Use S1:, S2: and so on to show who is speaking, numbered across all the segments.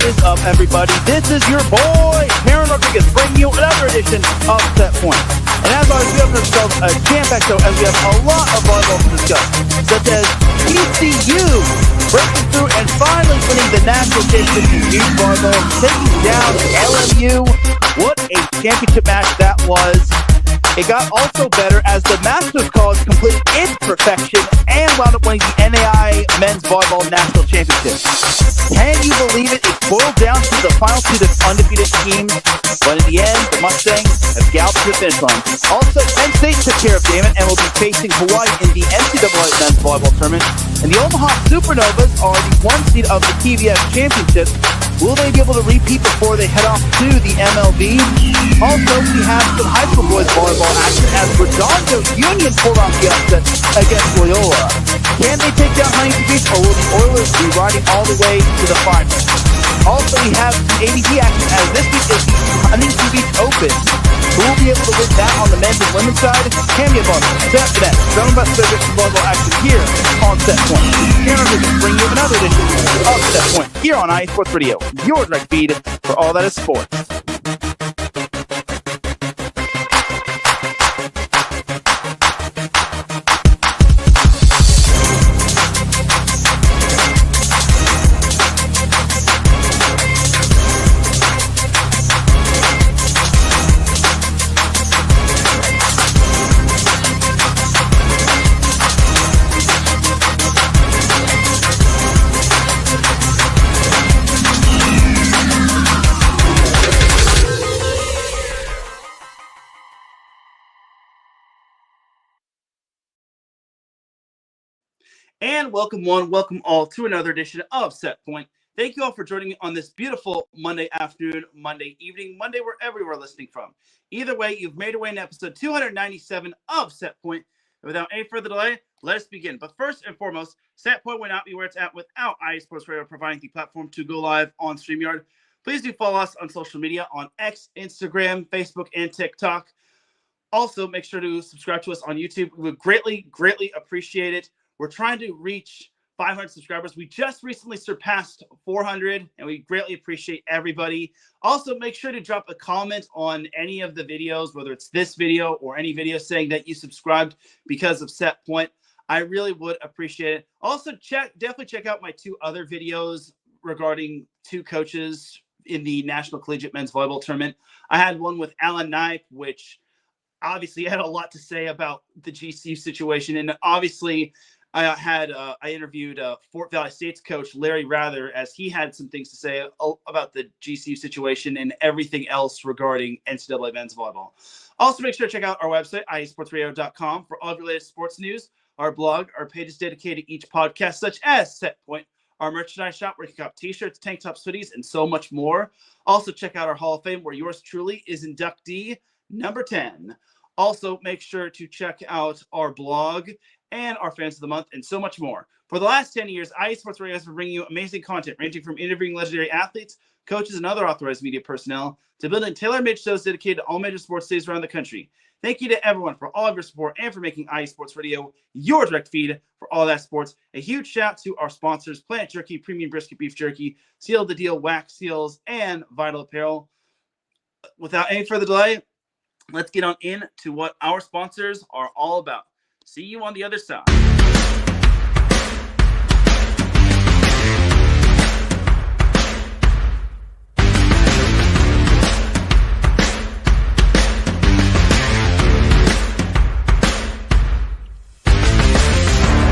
S1: is up, everybody? This is your boy, Teran Rodriguez, bringing you another edition of Set Point. And as always, we have ourselves a jam-packed show, as we have a lot of volleyball to discuss, such as TCU breaking through and finally winning the national championship in youth volleyball, taking down LMU. What a championship match that was. It got also better as the Masters College completed its perfection and wound up winning the NAI Men's Volleyball National Championship. Can you believe it? It boiled down to the final two undefeated teams, but in the end, the Mustangs have galloped to the finish line. Also, Penn State took care of Damon and will be facing Hawaii in the NCAA Men's Volleyball Tournament. And the Omaha Supernovas are the one seed of the TVS Championship. Will they be able to repeat before they head off to the MLB? Also, we have some high school boys volleyball action as Redondo Union pulled off the upset against Loyola. Can they take down Huntington Beach, or will the Oilers be riding all the way to the finals? Also, we have some ADP action as this week is the Huntington Beach Open. Who will be able to win that on the men's and women's side? Cameo Bus, Step to that. Drone Bus Service and volleyball action here on Set Point. Teran Rodriguez bring you another edition of Set Point here on iSports Radio, your direct feed for all that is sports. And welcome one, welcome all to another edition of Set Point. Thank you all for joining me on this beautiful Monday afternoon, Monday evening, Monday wherever you are listening from. Either way, you've made your way in episode 297 of Set Point. And without any further delay, let us begin. But first and foremost, Set Point would not be where it's at without iSports Radio providing the platform to go live on StreamYard. Please do follow us on social media on X, Instagram, Facebook, and TikTok. Also, make sure to subscribe to us on YouTube. We would greatly, greatly appreciate it. We're trying to reach 500 subscribers. We just recently surpassed 400, and we greatly appreciate everybody. Also, make sure to drop a comment on any of the videos, whether it's this video or any video saying that you subscribed because of Set Point. I really would appreciate it. Also, definitely check out my two other videos regarding two coaches in the National Collegiate Men's Volleyball Tournament. I had one with Alan Knipe, which obviously had a lot to say about the GCU situation, and obviously I interviewed Fort Valley State's coach, Larry Rather, as he had some things to say about the GCU situation and everything else regarding NCAA men's volleyball. Also, make sure to check out our website, iesportsradio.com, for all of your latest sports news, our blog, our pages dedicated to each podcast, such as Set Point, our merchandise shop where you can cop t-shirts, tank tops, hoodies, and so much more. Also, check out our Hall of Fame, where yours truly is inductee number 10. Also, make sure to check out our blog and our Fans of the Month, and so much more. For the last 10 years, iSports Radio has been bringing you amazing content, ranging from interviewing legendary athletes, coaches, and other authorized media personnel, to building tailor-made shows dedicated to all major sports cities around the country. Thank you to everyone for all of your support and for making iSports Radio your direct feed for all that sports. A huge shout to our sponsors, Planet Jerky, Premium Brisket Beef Jerky, Seal the Deal, Wax Seals, and Vital Apparel. Without any further delay, let's get on into what our sponsors are all about. See you on the other side.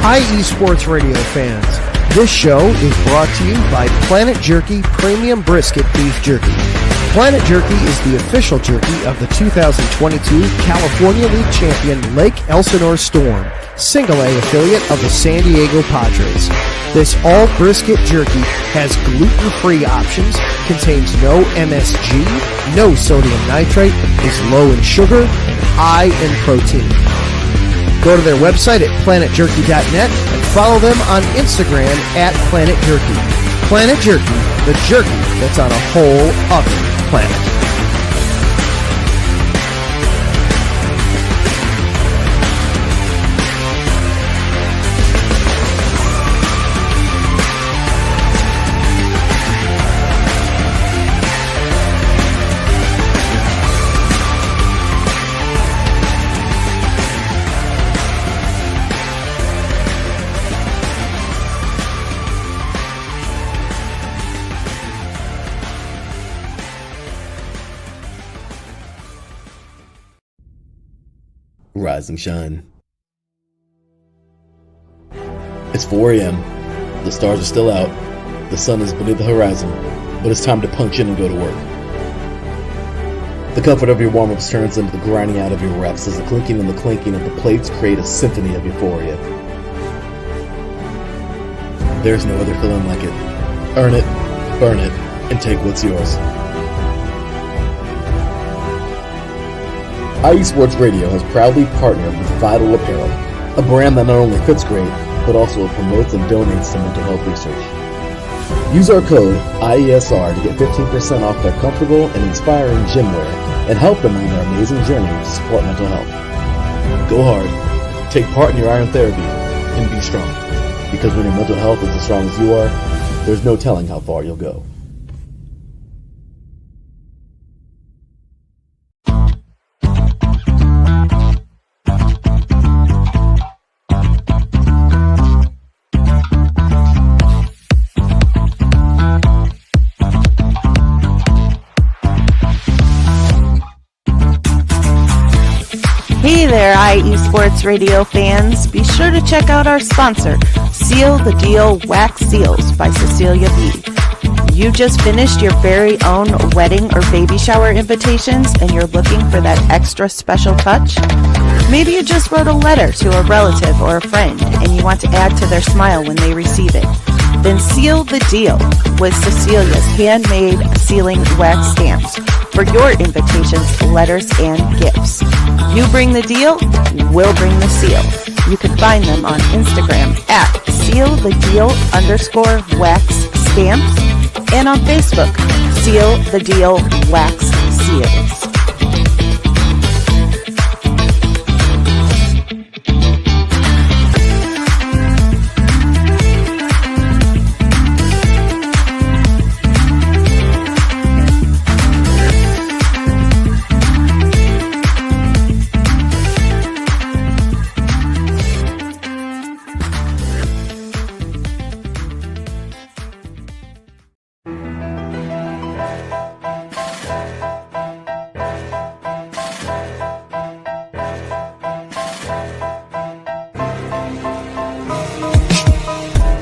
S2: Hi, eSports Radio fans. This show is brought to you by Planet Jerky Premium Brisket Beef Jerky. Planet Jerky is the official jerky of the 2022 California League champion Lake Elsinore Storm, single-A affiliate of the San Diego Padres. This all-brisket jerky has gluten-free options, contains no MSG, no sodium nitrate, is low in sugar, and high in protein. Go to their website at planetjerky.net and follow them on Instagram at Planet Jerky. Planet Jerky, the jerky that's on a whole other planet.
S3: rising shine. It's 4 a.m. The stars are still out. The sun is beneath the horizon, but it's time to punch in and go to work. The comfort of your warm-ups turns into the grinding out of your reps as the clinking and the clanking of the plates create a symphony of euphoria. There's no other feeling like it. Earn it, burn it, and take what's yours. IE Sports Radio has proudly partnered with Vital Apparel, a brand that not only fits great, but also promotes and donates to mental health research. Use our code IESR to get 15% off their comfortable and inspiring gym wear and help them on their amazing journey to support mental health. Go hard, take part in your iron therapy, and be strong. Because when your mental health is as strong as you are, there's no telling how far you'll go.
S4: Hey there, IE Sports Radio fans. Be sure to check out our sponsor, Seal the Deal Wax Seals by Cecilia B. You just finished your very own wedding or baby shower invitations and you're looking for that extra special touch? Maybe you just wrote a letter to a relative or a friend and you want to add to their smile when they receive it. Then seal the deal with Cecilia's handmade sealing wax stamps for your invitations, letters, and gifts. You bring the deal, we'll bring the seal. You can find them on Instagram at sealthedeal_wax stamps and on Facebook, Seal the Deal Wax Seals.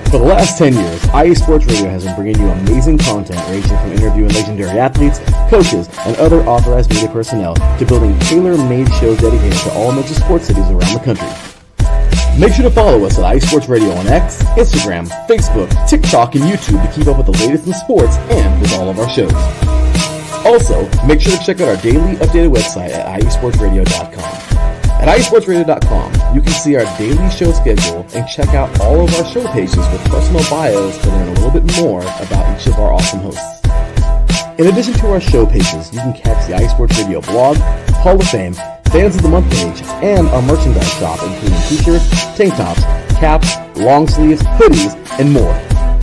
S3: For the last 10 years, IE Sports Radio has been bringing you amazing content ranging from interviewing legendary athletes, coaches, and other authorized media personnel to building tailor-made shows dedicated to all major sports cities around the country. Make sure to follow us at IE Sports Radio on X, Instagram, Facebook, TikTok, and YouTube to keep up with the latest in sports and with all of our shows. Also, make sure to check out our daily updated website at iesportsradio.com. At iesportsradio.com, you can see our daily show schedule and check out all of our show pages with personal bios to learn a little bit more about each of our awesome hosts. In addition to our show pages, you can catch the IE Sports Radio blog, Hall of Fame, Fans of the Month page, and our merchandise shop including t-shirts, tank tops, caps, long sleeves, hoodies, and more.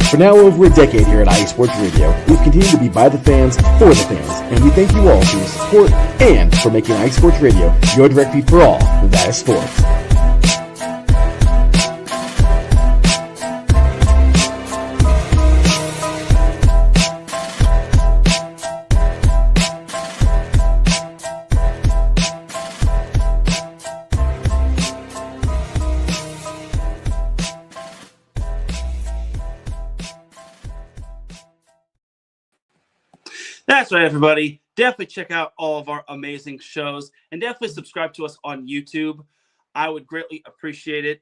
S3: For now over a decade here at IE Sports Radio, we've continued to be by the fans, for the fans, and we thank you all for your support and for making IE Sports Radio your direct feed for all that is sports.
S1: That's right, everybody. Definitely check out all of our amazing shows and definitely subscribe to us on YouTube. I would greatly appreciate it.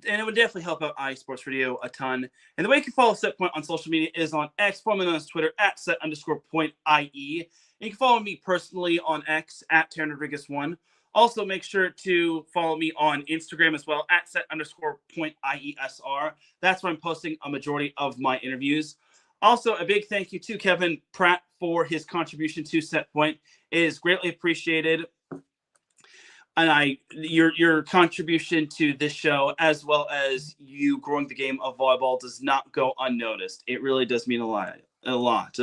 S1: And it would definitely help out IE Sports Radio a ton. And the way you can follow Setpoint on social media is on X, formerly known as Twitter, at set_point IE. And you can follow me personally on X at Teran Rodriguez 1. Also, make sure to follow me on Instagram as well at set_point IESR. That's where I'm posting a majority of my interviews. Also, a big thank you to Kevin Pratt for his contribution to Setpoint. It is greatly appreciated. And your contribution to this show, as well as you growing the game of volleyball, does not go unnoticed. It really does mean a lot.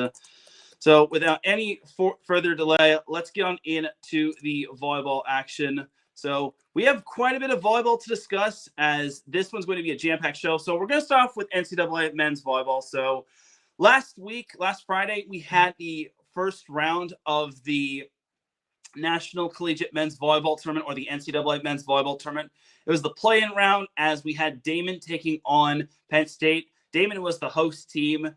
S1: So without any further delay, let's get on into the volleyball action. So we have quite a bit of volleyball to discuss, as this one's going to be a jam-packed show. So we're going to start off with NCAA men's volleyball. So last Friday, we had the first round of the National Collegiate Men's Volleyball Tournament, or the NCAA Men's Volleyball Tournament. It was the play-in round as we had Damon taking on Penn State. Damon was the host team.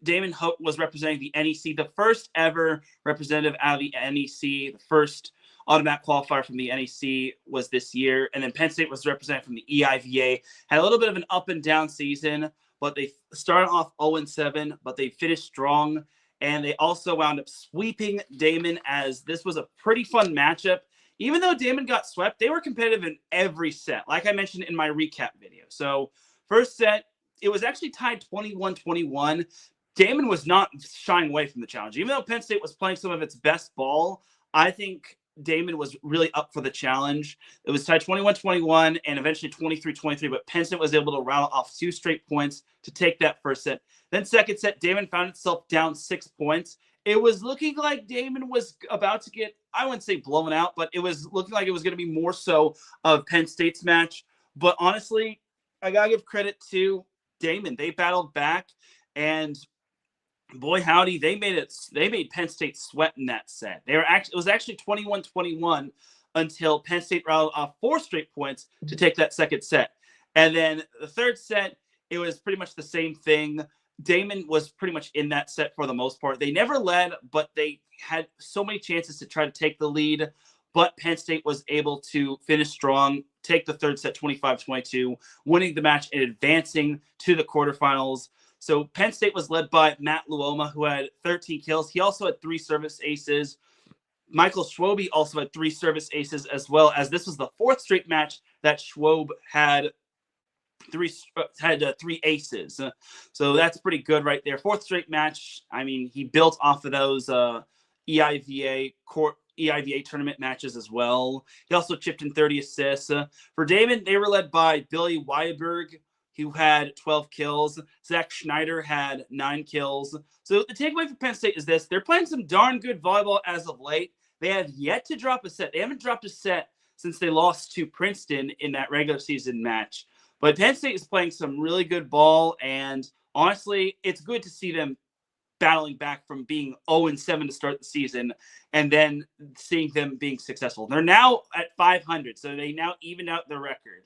S1: Damon was representing the NEC, the first ever representative out of the NEC. The first automatic qualifier from the NEC was this year. And then Penn State was represented from the EIVA. Had a little bit of an up and down season, but they started off 0-7, but they finished strong. And they also wound up sweeping Damon, as this was a pretty fun matchup. Even though Damon got swept, they were competitive in every set, like I mentioned in my recap video. So first set, it was actually tied 21-21. Damon was not shying away from the challenge. Even though Penn State was playing some of its best ball, I think Damon was really up for the challenge. It was tied 21-21 and eventually 23-23, but Penn State was able to rattle off 2 straight points to take that first set. Then second set, Damon found itself down 6 points. It was looking like Damon was about to get, I wouldn't say blown out, but it was looking like it was going to be more so of Penn State's match. But honestly, I got to give credit to Damon. They battled back, and boy howdy, they made Penn State sweat in that set. It was actually 21-21 until Penn State rattled off 4 straight points to take that second set. And then the third set, it was pretty much the same thing. Damon was pretty much in that set for the most part. They never led, but they had so many chances to try to take the lead. But Penn State was able to finish strong, take the third set 25-22, winning the match and advancing to the quarterfinals. So Penn State was led by Matt Luoma, who had 13 kills. He also had 3 service aces. Michael Schwobe also had 3 service aces, as well as this was the 4th straight match that Schwobe had 3 aces. So that's pretty good right there. 4th straight match. I mean, he built off of those EIVA tournament matches as well. He also chipped in 30 assists. For Damon, they were led by Billy Weiberg, who had 12 kills. Zach Schneider had 9 kills. So the takeaway for Penn State is this. They're playing some darn good volleyball as of late. They have yet to drop a set. They haven't dropped a set since they lost to Princeton in that regular season match. But Penn State is playing some really good ball, and honestly, it's good to see them battling back from being 0-7 to start the season and then seeing them being successful. They're now at 500, so they now evened out their record.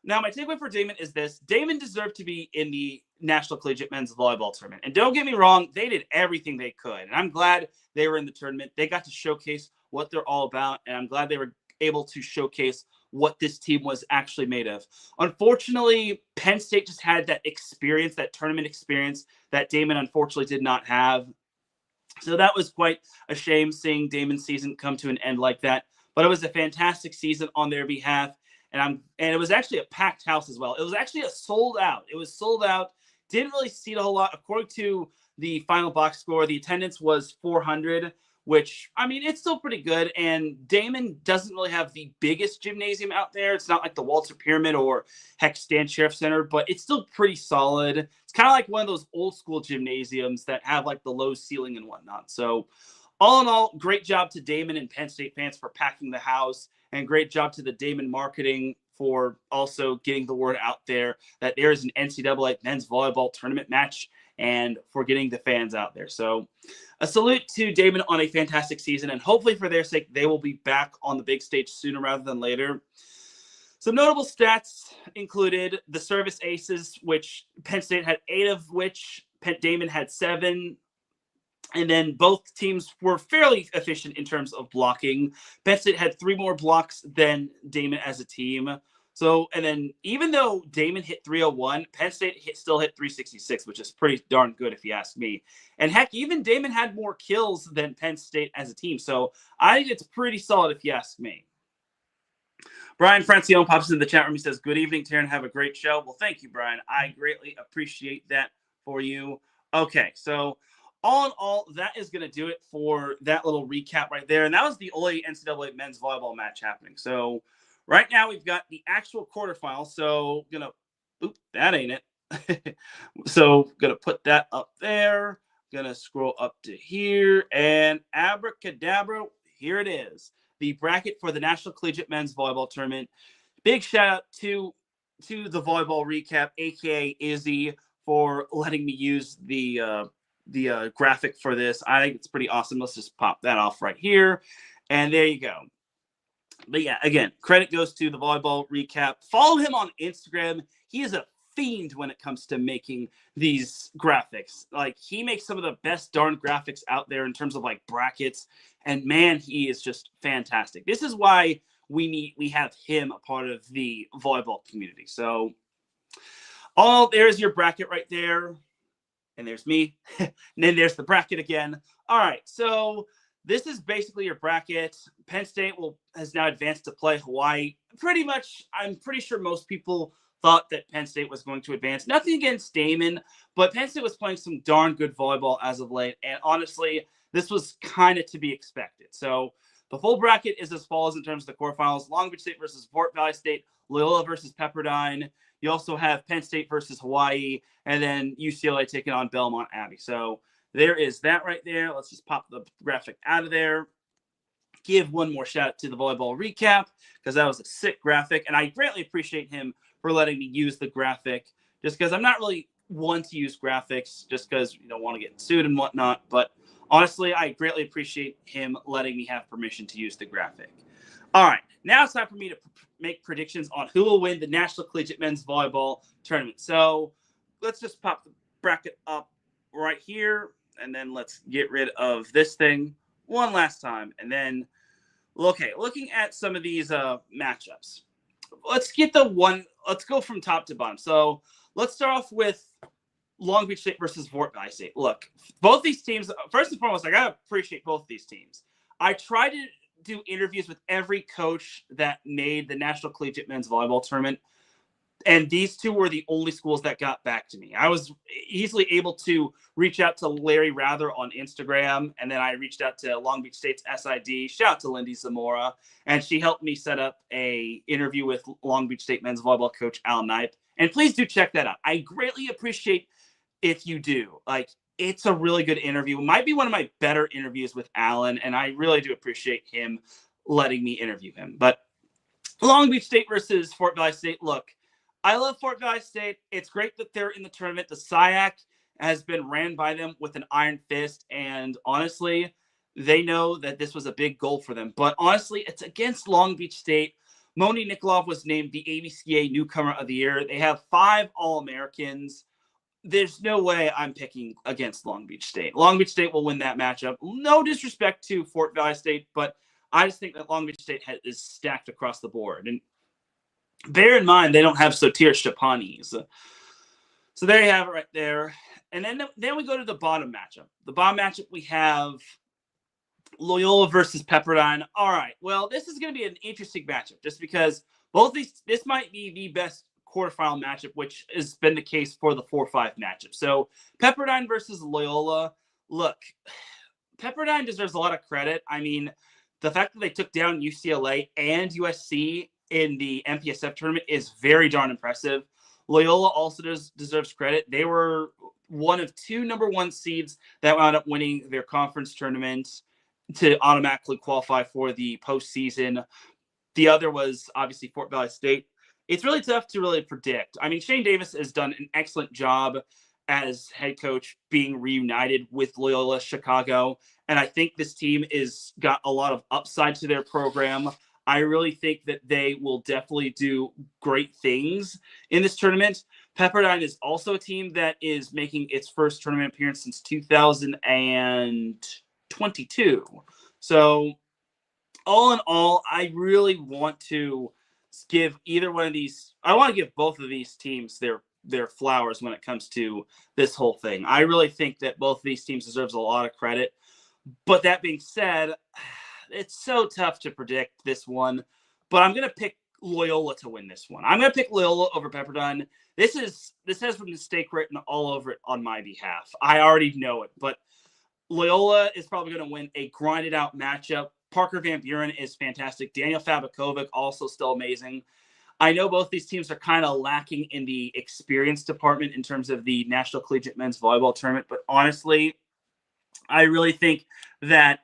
S1: Now, my takeaway for Damon is this. Damon deserved to be in the National Collegiate Men's Volleyball Tournament. And don't get me wrong, they did everything they could. And I'm glad they were in the tournament. They got to showcase what they're all about, and I'm glad they were able to showcase what this team was actually made of. Unfortunately, Penn State just had that experience, that tournament experience that Damon unfortunately did not have. So that was quite a shame seeing Damon's season come to an end like that. But it was a fantastic season on their behalf. And it was actually a packed house as well. It was actually a sold out. It was sold out. Didn't really seat a whole lot. According to the final box score, the attendance was 400, which, I mean, it's still pretty good. And Damon doesn't really have the biggest gymnasium out there. It's not like the Walter Pyramid or heck Stan Sheriff Center, but it's still pretty solid. It's kind of like one of those old school gymnasiums that have like the low ceiling and whatnot. So all in all, great job to Damon and Penn State fans for packing the house, and great job to the Damon marketing for also getting the word out there that there is an NCAA men's volleyball tournament match and for getting the fans out there. So a salute to Damon on a fantastic season, and hopefully for their sake, they will be back on the big stage sooner rather than later. Some notable stats included the service aces, which Penn State had 8 of which Damon had 7. And then both teams were fairly efficient in terms of blocking. Penn State had 3 more blocks than Damon as a team. So, and then even though Damon hit 301, Penn State still hit 366, which is pretty darn good if you ask me. And heck, even Damon had more kills than Penn State as a team. So I think it's pretty solid if you ask me. Brian Francione pops into the chat room. He says, "Good evening, Teran. Have a great show." Well, thank you, Brian. I greatly appreciate that for you. Okay, so all in all, that is going to do it for that little recap right there. And that was the only NCAA men's volleyball match happening. So right now we've got the actual quarterfinals. So that ain't it. So going to put that up there. Going to scroll up to here, and abracadabra, here it is. The bracket for the National Collegiate Men's Volleyball Tournament. Big shout out to the Volleyball Recap, aka Izzy, for letting me use the graphic for this. I think it's pretty awesome. Let's just pop that off right here. And there you go. But yeah, again, credit goes to the volleyball recap. Follow him on Instagram. He is a fiend when it comes to making these graphics. Like, he makes some of the best darn graphics out there in terms of like brackets. And man, he is just fantastic. This is why we have him a part of the volleyball community. So there's your bracket right there. And there's me. And then there's the bracket again. All right, so this is basically your bracket. Penn State has now advanced to play Hawaii. Pretty much, I'm pretty sure most people thought that Penn State was going to advance. Nothing against Damon, but Penn State was playing some darn good volleyball as of late. And honestly, this was kind of to be expected. So the full bracket is as follows in terms of the quarterfinals. Long Beach State versus Fort Valley State, Loyola versus Pepperdine. You also have Penn State versus Hawaii, and then UCLA taking on Belmont Abbey. So there is that right there. Let's just pop the graphic out of there. Give one more shout out to the volleyball recap, because that was a sick graphic, and I greatly appreciate him for letting me use the graphic, just because I'm not really one to use graphics just because you don't want to get sued and whatnot. But honestly, I greatly appreciate him letting me have permission to use the graphic. All right, now it's time for me to make predictions on who will win the National Collegiate Men's Volleyball Tournament. So let's just pop the bracket up right here, and then let's get rid of this thing one last time. And then, okay, looking at some of these matchups, let's go from top to bottom. So let's start off with Long Beach State versus Fort Valley State. Look, both these teams, first and foremost, I got to appreciate both these teams. I try to do interviews with every coach that made the National Collegiate Men's Volleyball Tournament, and these two were the only schools that got back to me. I was easily able to reach out to Larry Rather on Instagram, and then I reached out to Long Beach State's SID. Shout out to Lindy Zamora, and she helped me set up a interview with Long Beach State men's volleyball coach Al Knipe. And please do check that out. I greatly appreciate if you do. Like, it's a really good interview. It might be one of my better interviews with Alan, and I really do appreciate him letting me interview him. But Long Beach State versus Fort Valley State. Look, I love Fort Valley State. It's great that they're in the tournament. The SIAC has been ran by them with an iron fist, and honestly, they know that this was a big goal for them. But honestly, it's against Long Beach State. Moni Nikolov was named the ABCA Newcomer of the Year. They have 5 All-Americans. There's no way I'm picking against Long Beach State. Long Beach State will win that matchup. No disrespect to Fort Valley State, but I just think that Long Beach State is stacked across the board. And bear in mind, they don't have Sotir Shapani. So there you have it right there. And then we go to the bottom matchup. The bottom matchup, we have Loyola versus Pepperdine. All right, well, this is going to be an interesting matchup just because this might be the best quarterfinal matchup, which has been the case for the 4-5 matchup. So Pepperdine versus Loyola. Look, Pepperdine deserves a lot of credit. I mean, the fact that they took down UCLA and USC in the MPSF tournament is very darn impressive. Loyola also deserves credit. They were one of 2 number 1 seeds that wound up winning their conference tournament to automatically qualify for the postseason. The other was obviously Fort Valley State. It's really tough to really predict. I mean, Shane Davis has done an excellent job as head coach being reunited with Loyola Chicago. And I think this team is got a lot of upside to their program. I really think that they will definitely do great things in this tournament. Pepperdine is also a team that is making its first tournament appearance since 2022. So all in all, I really want to give either one of these. I want to give both of these teams their flowers when it comes to this whole thing. I really think that both of these teams deserves a lot of credit. But that being said, it's so tough to predict this one. But I'm going to pick Loyola to win this one. I'm going to pick Loyola over Pepperdine. This has a mistake written all over it on my behalf. I already know it. But Loyola is probably going to win a grinded out matchup. Parker Van Buren is fantastic. Daniel Fabakovic also still amazing. I know both these teams are kind of lacking in the experience department in terms of the National Collegiate Men's Volleyball Tournament, but honestly, I really think that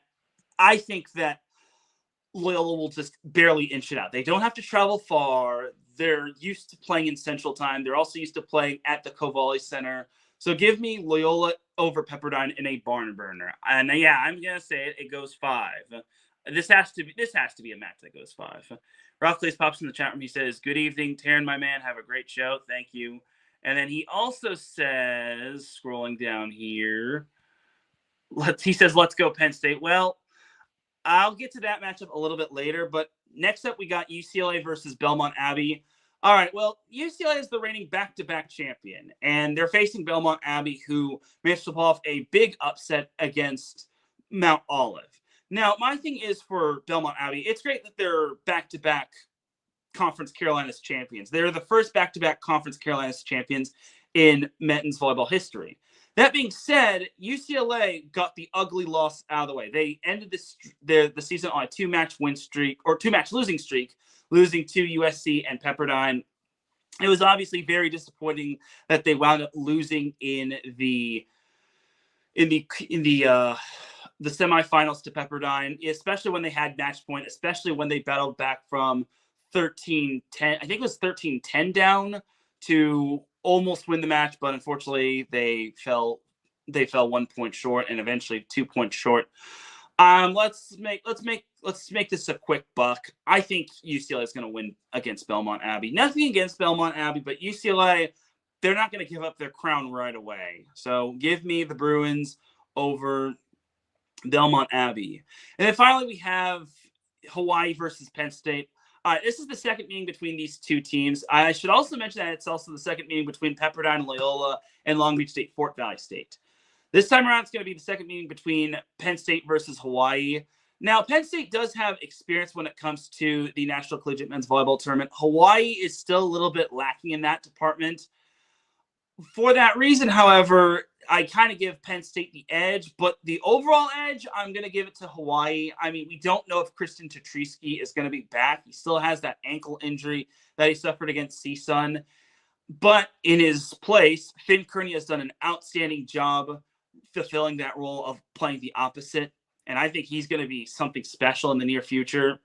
S1: Loyola will just barely inch it out. They don't have to travel far. They're used to playing in Central Time. They're also used to playing at the Covalli Center. So give me Loyola over Pepperdine in a barn burner. And yeah, I'm going to say it. It goes 5. This has to be a match that goes 5. Ralph Cleese pops in the chat room. He says, "Good evening, Teran, my man. Have a great show. Thank you." And then he also says, scrolling down here, he says, "Let's go Penn State." Well, I'll get to that matchup a little bit later, but next up we got UCLA versus Belmont Abbey. All right, well, UCLA is the reigning back-to-back champion, and they're facing Belmont Abbey, who managed to pull off a big upset against Mount Olive. Now, my thing is for Belmont Abbey, it's great that they're back-to-back Conference Carolinas champions. They're the first back-to-back Conference Carolinas champions in men's volleyball history. That being said, UCLA got the ugly loss out of the way. They ended the season on a 2-match losing streak, losing to USC and Pepperdine. It was obviously very disappointing that they wound up losing in the semifinals to Pepperdine, especially when they had match point, especially when they battled back from 13-10. I think it was 13-10 down to almost win the match, but unfortunately they fell 1 point short and eventually 2 points short. Let's make this a quick buck. I think UCLA is going to win against Belmont Abbey. Nothing against Belmont Abbey, but UCLA, they're not going to give up their crown right away. So give me the Bruins over Belmont Abbey. And then finally we have Hawaii versus Penn State. This is the second meeting between these two teams. I should also mention that it's also the second meeting between Pepperdine and Loyola and Long Beach State, Fort Valley State. This time around, it's going to be the second meeting between Penn State versus Hawaii. Now, Penn State does have experience when it comes to the National Collegiate Men's Volleyball Tournament. Hawaii is still a little bit lacking in that department. For that reason, however, I kind of give Penn State the edge, but the overall edge, I'm going to give it to Hawaii. I mean, we don't know if Kristen Tatrisky is going to be back. He still has that ankle injury that he suffered against CSUN. But in his place, Finn Kearney has done an outstanding job fulfilling that role of playing the opposite. And I think he's going to be something special in the near future.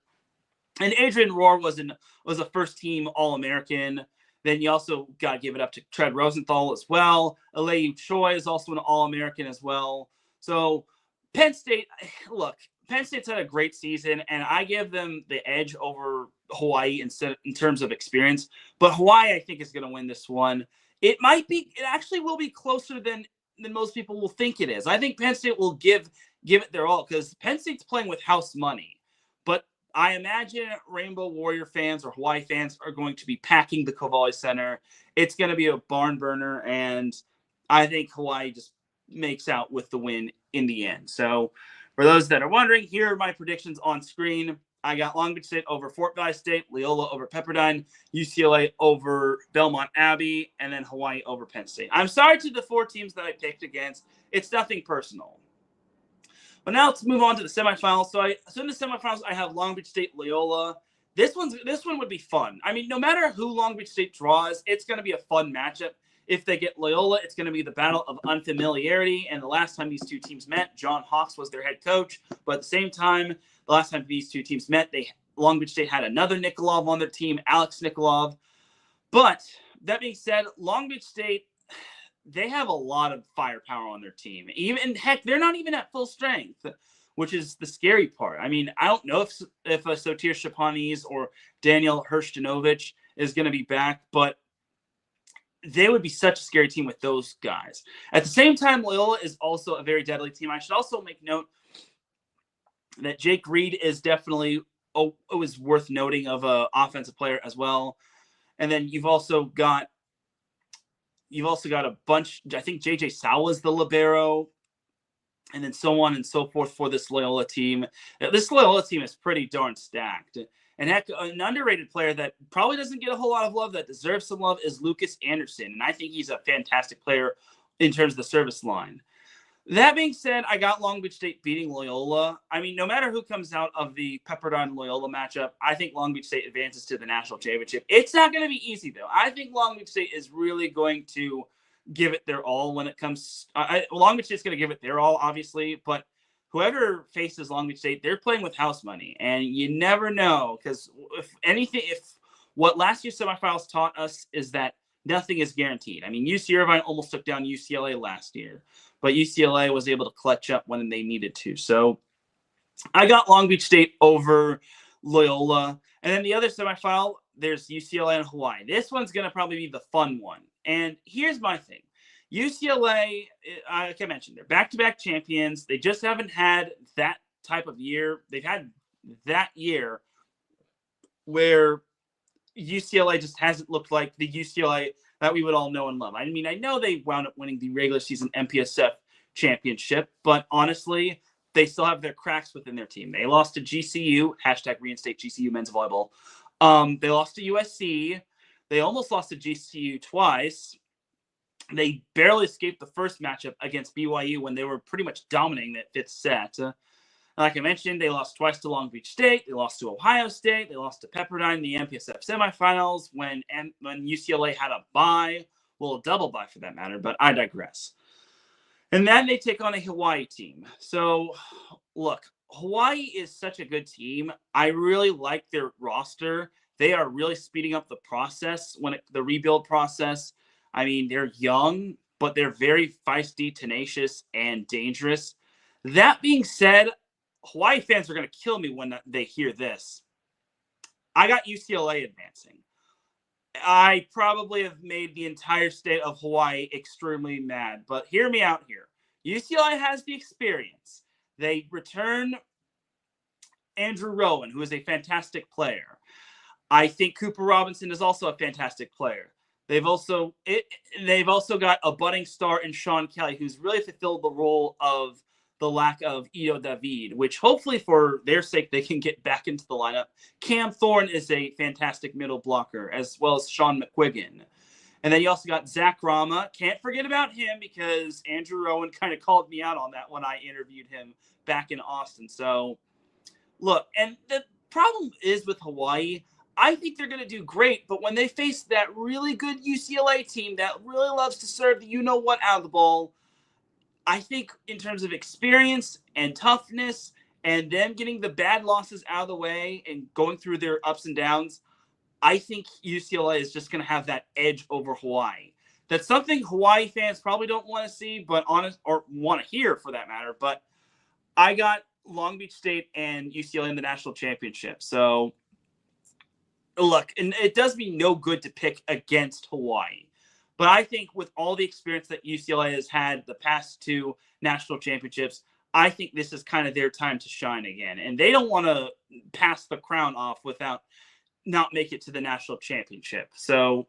S1: And Adrian Rohr was a first-team All-American. Then you also got to give it up to Tread Rosenthal as well. Aleyu Choi is also an All-American as well. So Penn State, look, Penn State's had a great season, and I give them the edge over Hawaii in terms of experience. But Hawaii, I think, is going to win this one. It actually will be closer than most people will think it is. I think Penn State will give it their all because Penn State's playing with house money. But I imagine Rainbow Warrior fans or Hawaii fans are going to be packing the Covalli Center. It's going to be a barn burner, and I think Hawaii just makes out with the win in the end. So for those that are wondering, here are my predictions on screen. I got Long Beach State over Fort Valley State, Loyola over Pepperdine, UCLA over Belmont Abbey, and then Hawaii over Penn State. I'm sorry to the 4 teams that I picked against. It's nothing personal. But now let's move on to the semifinals. So in the semifinals, I have Long Beach State, Loyola. This one would be fun. I mean, no matter who Long Beach State draws, it's going to be a fun matchup. If they get Loyola, it's going to be the battle of unfamiliarity. And the last time these two teams met, John Hawks was their head coach. But at the same time, the last time these two teams met, Long Beach State had another Nikolov on their team, Alex Nikolov. But that being said, Long Beach State, they have a lot of firepower on their team. Heck, they're not even at full strength, which is the scary part. I mean, I don't know if a Sotir Shapanis or Daniel Hershtanovich is going to be back, but they would be such a scary team with those guys. At the same time, Loyola is also a very deadly team. I should also make note that Jake Reed is definitely always worth noting of an offensive player as well. And then you've also got a bunch. I think JJ Sawa is the libero, and then so on and so forth for this Loyola team. This Loyola team is pretty darn stacked. And heck, an underrated player that probably doesn't get a whole lot of love that deserves some love is Lucas Anderson. And I think he's a fantastic player in terms of the service line. That being said, I got Long Beach State beating Loyola. I mean, no matter who comes out of the Pepperdine-Loyola matchup, I think Long Beach State advances to the national championship. It's not going to be easy, though. I think Long Beach State is really going to give it their all when it comes. Long Beach State's going to give it their all, obviously, but whoever faces Long Beach State, they're playing with house money, and you never know because if what last year's semifinals taught us is that nothing is guaranteed. I mean, UC Irvine almost took down UCLA last year, but UCLA was able to clutch up when they needed to. So I got Long Beach State over Loyola. And then the other semifinal, there's UCLA and Hawaii. This one's going to probably be the fun one. And here's my thing. UCLA, like I mentioned, they're back-to-back champions. They just haven't had that type of year. They've had that year where UCLA just hasn't looked like the UCLA that we would all know and love. I mean, I know they wound up winning the regular season MPSF championship, but honestly, they still have their cracks within their team. They lost to GCU, #reinstate GCU men's volleyball. They lost to USC. They almost lost to GCU twice. They barely escaped the first matchup against BYU when they were pretty much dominating that fifth set. Like I mentioned, they lost twice to Long Beach State. They lost to Ohio State. They lost to Pepperdine in the MPSF semifinals when UCLA had a bye. Well, a double bye for that matter, but I digress. And then they take on a Hawaii team. So, look, Hawaii is such a good team. I really like their roster. They are really speeding up the process, the rebuild process. I mean, they're young, but they're very feisty, tenacious, and dangerous. That being said, Hawaii fans are going to kill me when they hear this. I got UCLA advancing. I probably have made the entire state of Hawaii extremely mad, but hear me out here. UCLA has the experience. They return Andrew Rowan, who is a fantastic player. I think Cooper Robinson is also a fantastic player. They've also got a budding star in Sean Kelly, who's really fulfilled the role of the lack of Ito David, which hopefully for their sake they can get back into the lineup. Cam Thorne is a fantastic middle blocker, as well as Sean McQuiggan. And then you also got Zach Rama. Can't forget about him because Andrew Rowan kind of called me out on that when I interviewed him back in Austin. So, look, and the problem is with Hawaii, I think they're going to do great, but when they face that really good UCLA team that really loves to serve the you-know-what out of the ball, I think in terms of experience and toughness and them getting the bad losses out of the way and going through their ups and downs, I think UCLA is just going to have that edge over Hawaii. That's something Hawaii fans probably don't want to see, or want to hear for that matter. But I got Long Beach State and UCLA in the national championship. So, look, and it does me no good to pick against Hawaii. But I think with all the experience that UCLA has had the past two national championships, I think this is kind of their time to shine again. And they don't want to pass the crown off without not make it to the national championship. So,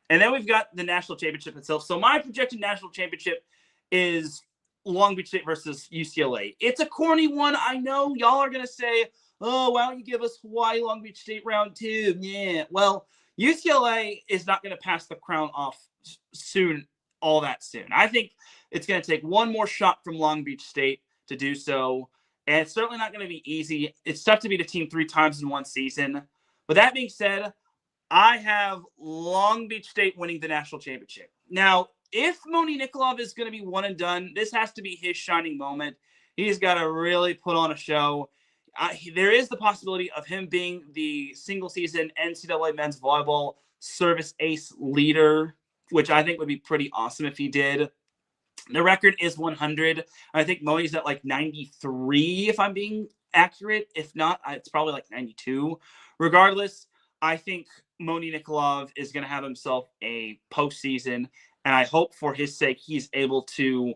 S1: and then we've got the national championship itself. So my projected national championship is Long Beach State versus UCLA. It's a corny one. I know y'all are going to say, oh, why don't you give us Hawaii Long Beach State round 2? Yeah, well, UCLA is not going to pass the crown off all that soon. I think it's going to take one more shot from Long Beach State to do so. And it's certainly not going to be easy. It's tough to beat a team 3 times in one season. But that being said, I have Long Beach State winning the national championship. Now, if Moni Nikolov is going to be one and done, this has to be his shining moment. He's got to really put on a show. There is the possibility of him being the single-season NCAA men's volleyball service ace leader, which I think would be pretty awesome if he did. The record is 100. I think Moni's at like 93, if I'm being accurate. If not, it's probably like 92. Regardless, I think Moni Nikolov is going to have himself a postseason, and I hope for his sake he's able to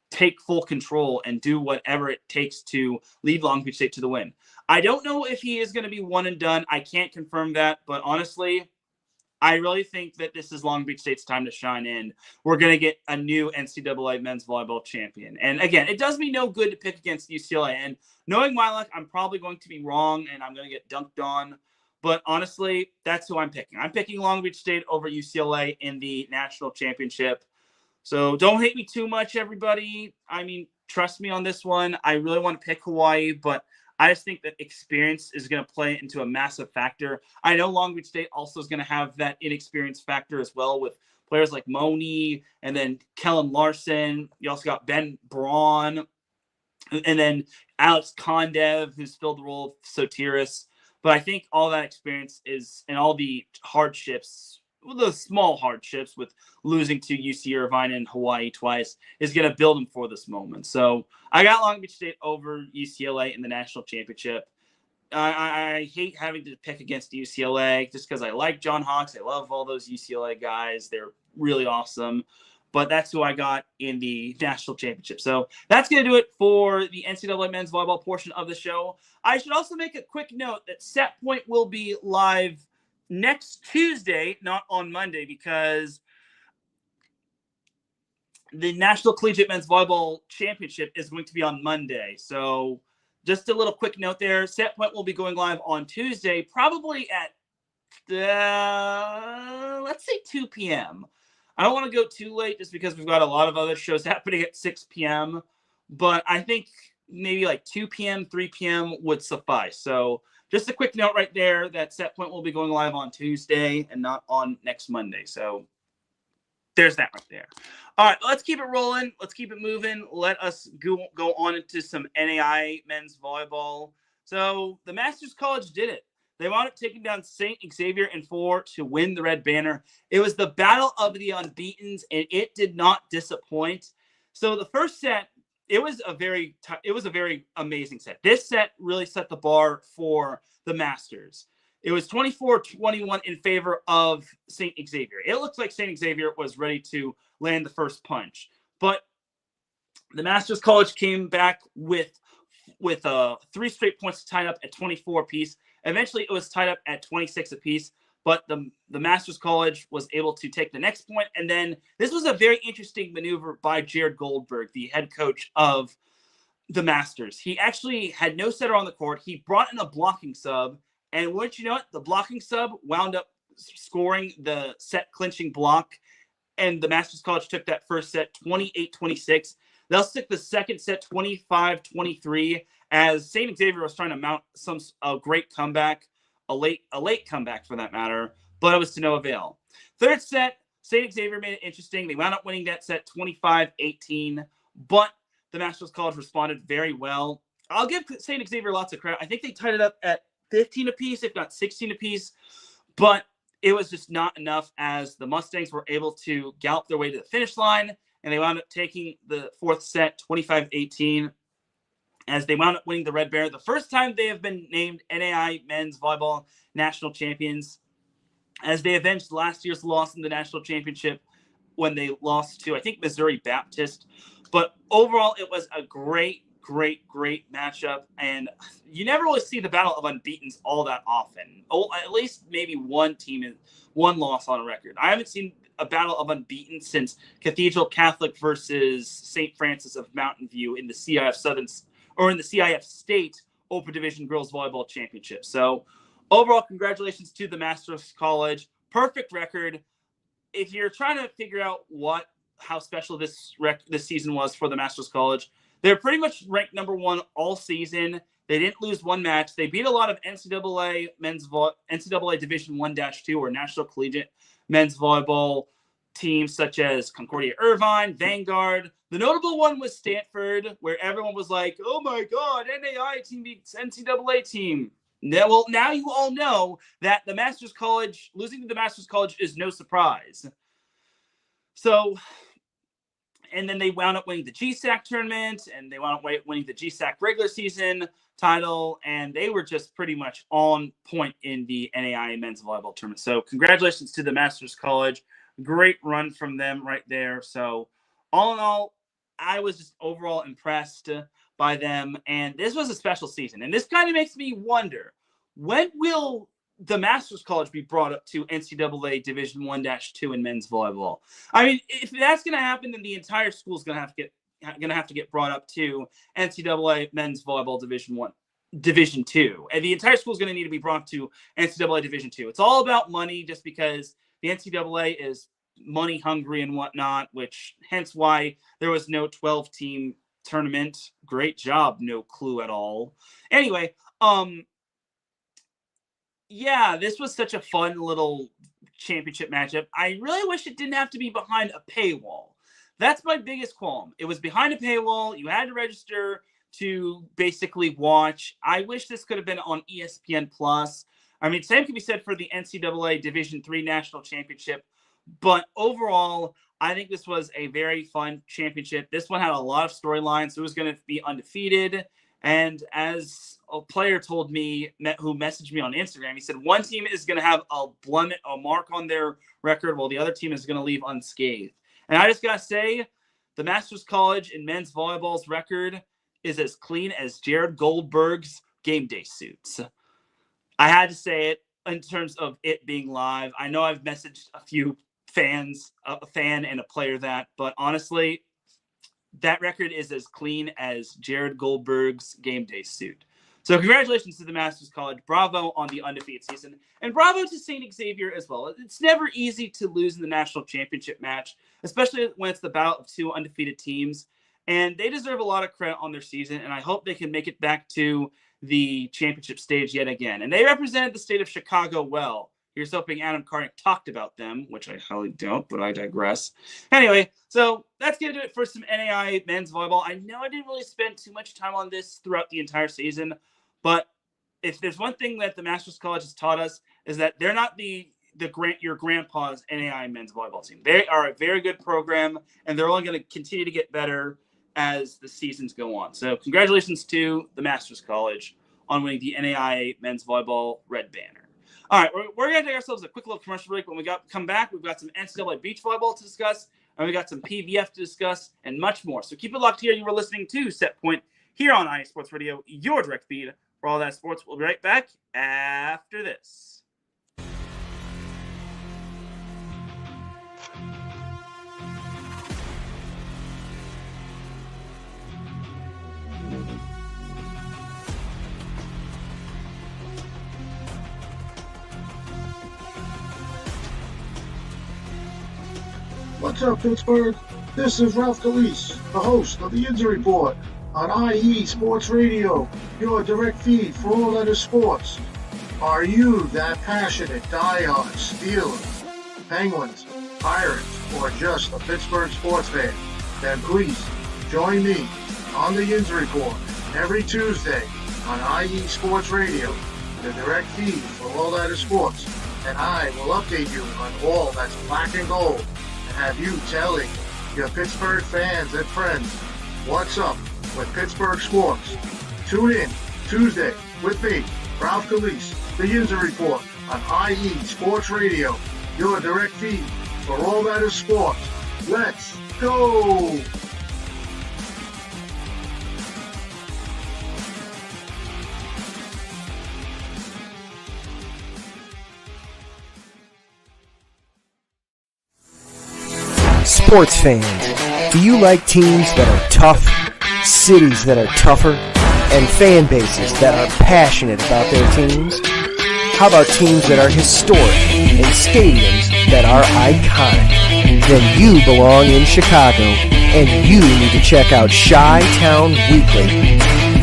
S1: take full control and do whatever it takes to lead Long Beach State to the win. I don't know if he is going to be one and done. I can't confirm that, but honestly, I really think that this is Long Beach State's time to shine in. We're going to get a new NCAA men's volleyball champion. And again, it does me no good to pick against UCLA. And knowing my luck, I'm probably going to be wrong and I'm going to get dunked on. But honestly, that's who I'm picking. I'm picking Long Beach State over UCLA in the national championship. So don't hate me too much, everybody. I mean, trust me on this one. I really want to pick Hawaii, but I just think that experience is going to play into a massive factor. I know Long Beach State also is going to have that inexperience factor as well with players like Moni and then Kellen Larson. You also got Ben Braun and then Alex Kondev, who's filled the role of Sotiris. But I think all that experience is, and all the hardships the small hardships with losing to UC Irvine and Hawaii twice is going to build them for this moment. So I got Long Beach State over UCLA in the national championship. I hate having to pick against UCLA just because I like John Hawks. I love all those UCLA guys. They're really awesome. But that's who I got in the national championship. So that's going to do it for the NCAA men's volleyball portion of the show. I should also make a quick note that Set Point will be live next Tuesday, not on Monday, because the National Collegiate Men's Volleyball Championship is going to be on Monday. So just a little quick note there. Set Point will be going live on Tuesday, probably at, let's say 2 p.m. I don't want to go too late just because we've got a lot of other shows happening at 6 p.m. But I think maybe like 2 p.m., 3 p.m. would suffice. So just a quick note right there that Set Point will be going live on Tuesday and not on next Monday. So there's that right there. All right, let's keep it rolling. Let's keep it moving. Let us go on into some NAI men's volleyball. So the Masters College did it. They wound up taking down St. Xavier in 4 to win the Red Banner. It was the battle of the unbeatens, and it did not disappoint. So the first set, it was a very amazing set. This set really set the bar for the Masters. It was 24-21 in favor of St. Xavier. It looked like St. Xavier was ready to land the first punch, but the Masters College came back with 3 straight points tied up at 24 apiece. Eventually, it was tied up at 26 apiece, but the Masters College was able to take the next point. And then this was a very interesting maneuver by Jared Goldberg, the head coach of the Masters. He actually had no setter on the court. He brought in a blocking sub, and wouldn't you know it, the blocking sub wound up scoring the set-clinching block, and the Masters College took that first set 28-26. They'll stick the second set 25-23 as St. Xavier was trying to mount a great comeback, a late comeback for that matter, but it was to no avail. Third set, St. Xavier made it interesting. They wound up winning that set 25-18, but the Masters College responded very well. I'll give St. Xavier lots of credit. I think they tied it up at 15 apiece, if not 16 apiece, but it was just not enough as the Mustangs were able to gallop their way to the finish line, and they wound up taking the fourth set 25-18 as they wound up winning the Red Bear. The first time they have been named NAI men's volleyball national champions, as they avenged last year's loss in the national championship when they lost to, I think, Missouri Baptist. But overall, it was a great matchup, and you never really see the battle of unbeatens all that often. At least maybe one team is one loss on a record. I haven't seen a battle of unbeaten since Cathedral Catholic versus St. Francis of Mountain View in the CIF State Open Division Girls Volleyball Championship. So overall, congratulations to the Masters College. Perfect record. If you're trying to figure out how special this season was for the Masters College, they're pretty much ranked number 1 all season. They didn't lose one match. They beat a lot of NCAA Division 1-2 or National Collegiate Men's Volleyball teams such as Concordia Irvine, Vanguard. The notable one was Stanford, where everyone was like, oh my God, NAI team beats NCAA team. Well, now you all know that the Masters College, losing to the Masters College is no surprise. So, and then they wound up winning the GSAC tournament, and they wound up winning the GSAC regular season title, and they were just pretty much on point in the NAI men's volleyball tournament. So congratulations to the Masters College. Great run from them right there. So all in all, I was just overall impressed by them, and this was a special season. And this kind of makes me wonder, when will the Masters College be brought up to NCAA Division 1-2 in men's volleyball? I mean, if that's going to happen, then the entire school is going to have to get brought up to NCAA men's volleyball Division 2, and the entire school is going to need to be brought to NCAA Division 2. It's all about money, just because the NCAA is money hungry and whatnot, which hence why there was no 12-team tournament. Great job, no clue at all. Anyway, yeah, this was such a fun little championship matchup. I really wish it didn't have to be behind a paywall. That's my biggest qualm. It was behind a paywall. You had to register to basically watch. I wish this could have been on ESPN Plus. I mean, same can be said for the NCAA Division III National Championship. But overall, I think this was a very fun championship. This one had a lot of storylines. Who was going to be undefeated? And as a player told me, who messaged me on Instagram, he said one team is going to have a mark on their record, while the other team is going to leave unscathed. And I just got to say, the Masters College in men's volleyball's record is as clean as Jared Goldberg's game day suits. I had to say it in terms of it being live. I know I've messaged a few fans, a fan and a player but honestly, that record is as clean as Jared Goldberg's game day suit. So congratulations to the Masters College. Bravo on the undefeated season. And bravo to St. Xavier as well. It's never easy to lose in the national championship match, especially when it's the battle of two undefeated teams. And they deserve a lot of credit on their season, and I hope they can make it back to the championship stage yet again. And they represented the state of Chicago well. Here's hoping Adam Karnick talked about them, which I highly don't, but I digress. Anyway, so that's going to do it for some NAI men's volleyball. I know I didn't really spend too much time on this throughout the entire season, but if there's one thing that the Masters College has taught us is that they're not your grandpa's NAI men's volleyball team. They are a very good program, and they're only going to continue to get better as the seasons go on. So congratulations to the Masters College on winning the NAI men's volleyball red banner. All right, we're going to take ourselves a quick little commercial break. When we come back, we've got some NCAA beach volleyball to discuss, and we've got some PVF to discuss, and much more. So keep it locked here. You were listening to Set Point here on IA Sports Radio, your direct feed for all that sports. We'll be right back after this.
S5: What's up, Pittsburgh? This is Ralph Galise, the host of the Injury Report on IE Sports Radio, your direct feed for all that is sports. Are you that passionate diehard Steelers, Penguins, Pirates, or just a Pittsburgh sports fan? Then please join me on the Injury Report every Tuesday on IE Sports Radio, the direct feed for all that is sports, and I will update you on all that's black and gold. Have you telling your Pittsburgh fans and friends what's up with Pittsburgh sports. Tune in Tuesday with me, Ralph Galise, the User Report on IE Sports Radio, your direct feed for all that is sports. Let's go!
S2: Sports fans, do you like teams that are tough, cities that are tougher, and fan bases that are passionate about their teams? How about teams that are historic and stadiums that are iconic? Then you belong in Chicago, and you need to check out Chi-Town Weekly.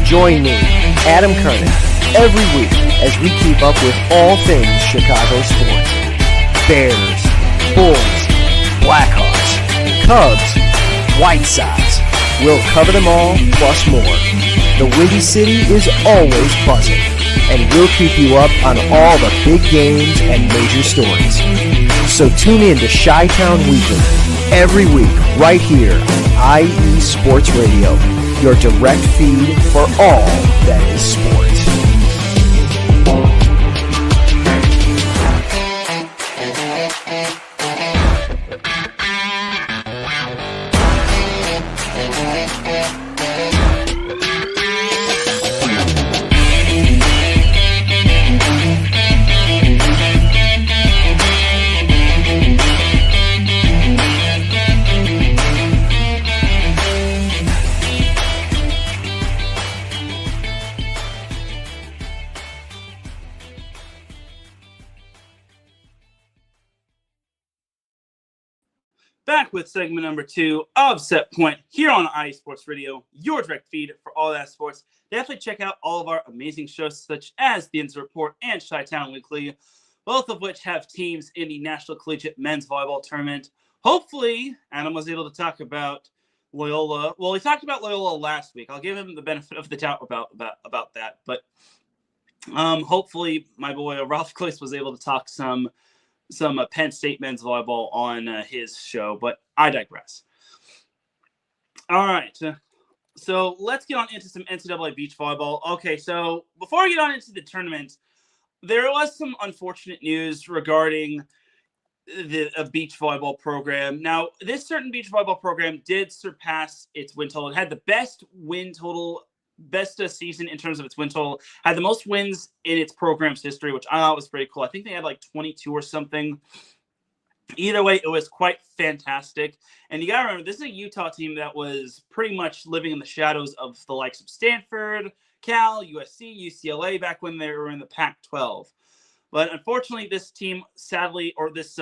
S2: Join me, Adam Karnick, every week as we keep up with all things Chicago sports. Bears, Bulls, Blackhawks, Cubs, White Sox. We'll cover them all, plus more. The Windy City is always buzzing, and we'll keep you up on all the big games and major stories. So tune in to Chi-Town Weekly every week right here on IE Sports Radio, your direct feed for all that is sports.
S1: Back with segment number 2 of Set Point here on IE Sports Radio, your direct feed for all that sports. Definitely check out all of our amazing shows such as The Inns Report and Chi-Town Weekly, both of which have teams in the National Collegiate Men's Volleyball Tournament. Hopefully, Adam was able to talk about Loyola. Well, he talked about Loyola last week. I'll give him the benefit of the doubt about that. But Hopefully, my boy Ralph Clayce was able to talk some Penn State men's volleyball on his show, but I digress. All right. So let's get on into some NCAA beach volleyball. Okay, so before we get on into the tournament, there was some unfortunate news regarding the beach volleyball program. Now, this certain beach volleyball program did surpass its win total. It had the best win total, best season in terms of its win total, had the most wins in its program's history, which I thought was pretty cool. I think they had like 22 or something. Either way, it was quite fantastic. And you got to remember, this is a Utah team that was pretty much living in the shadows of the likes of Stanford, Cal, USC, UCLA back when they were in the Pac-12. But unfortunately, this team sadly, or this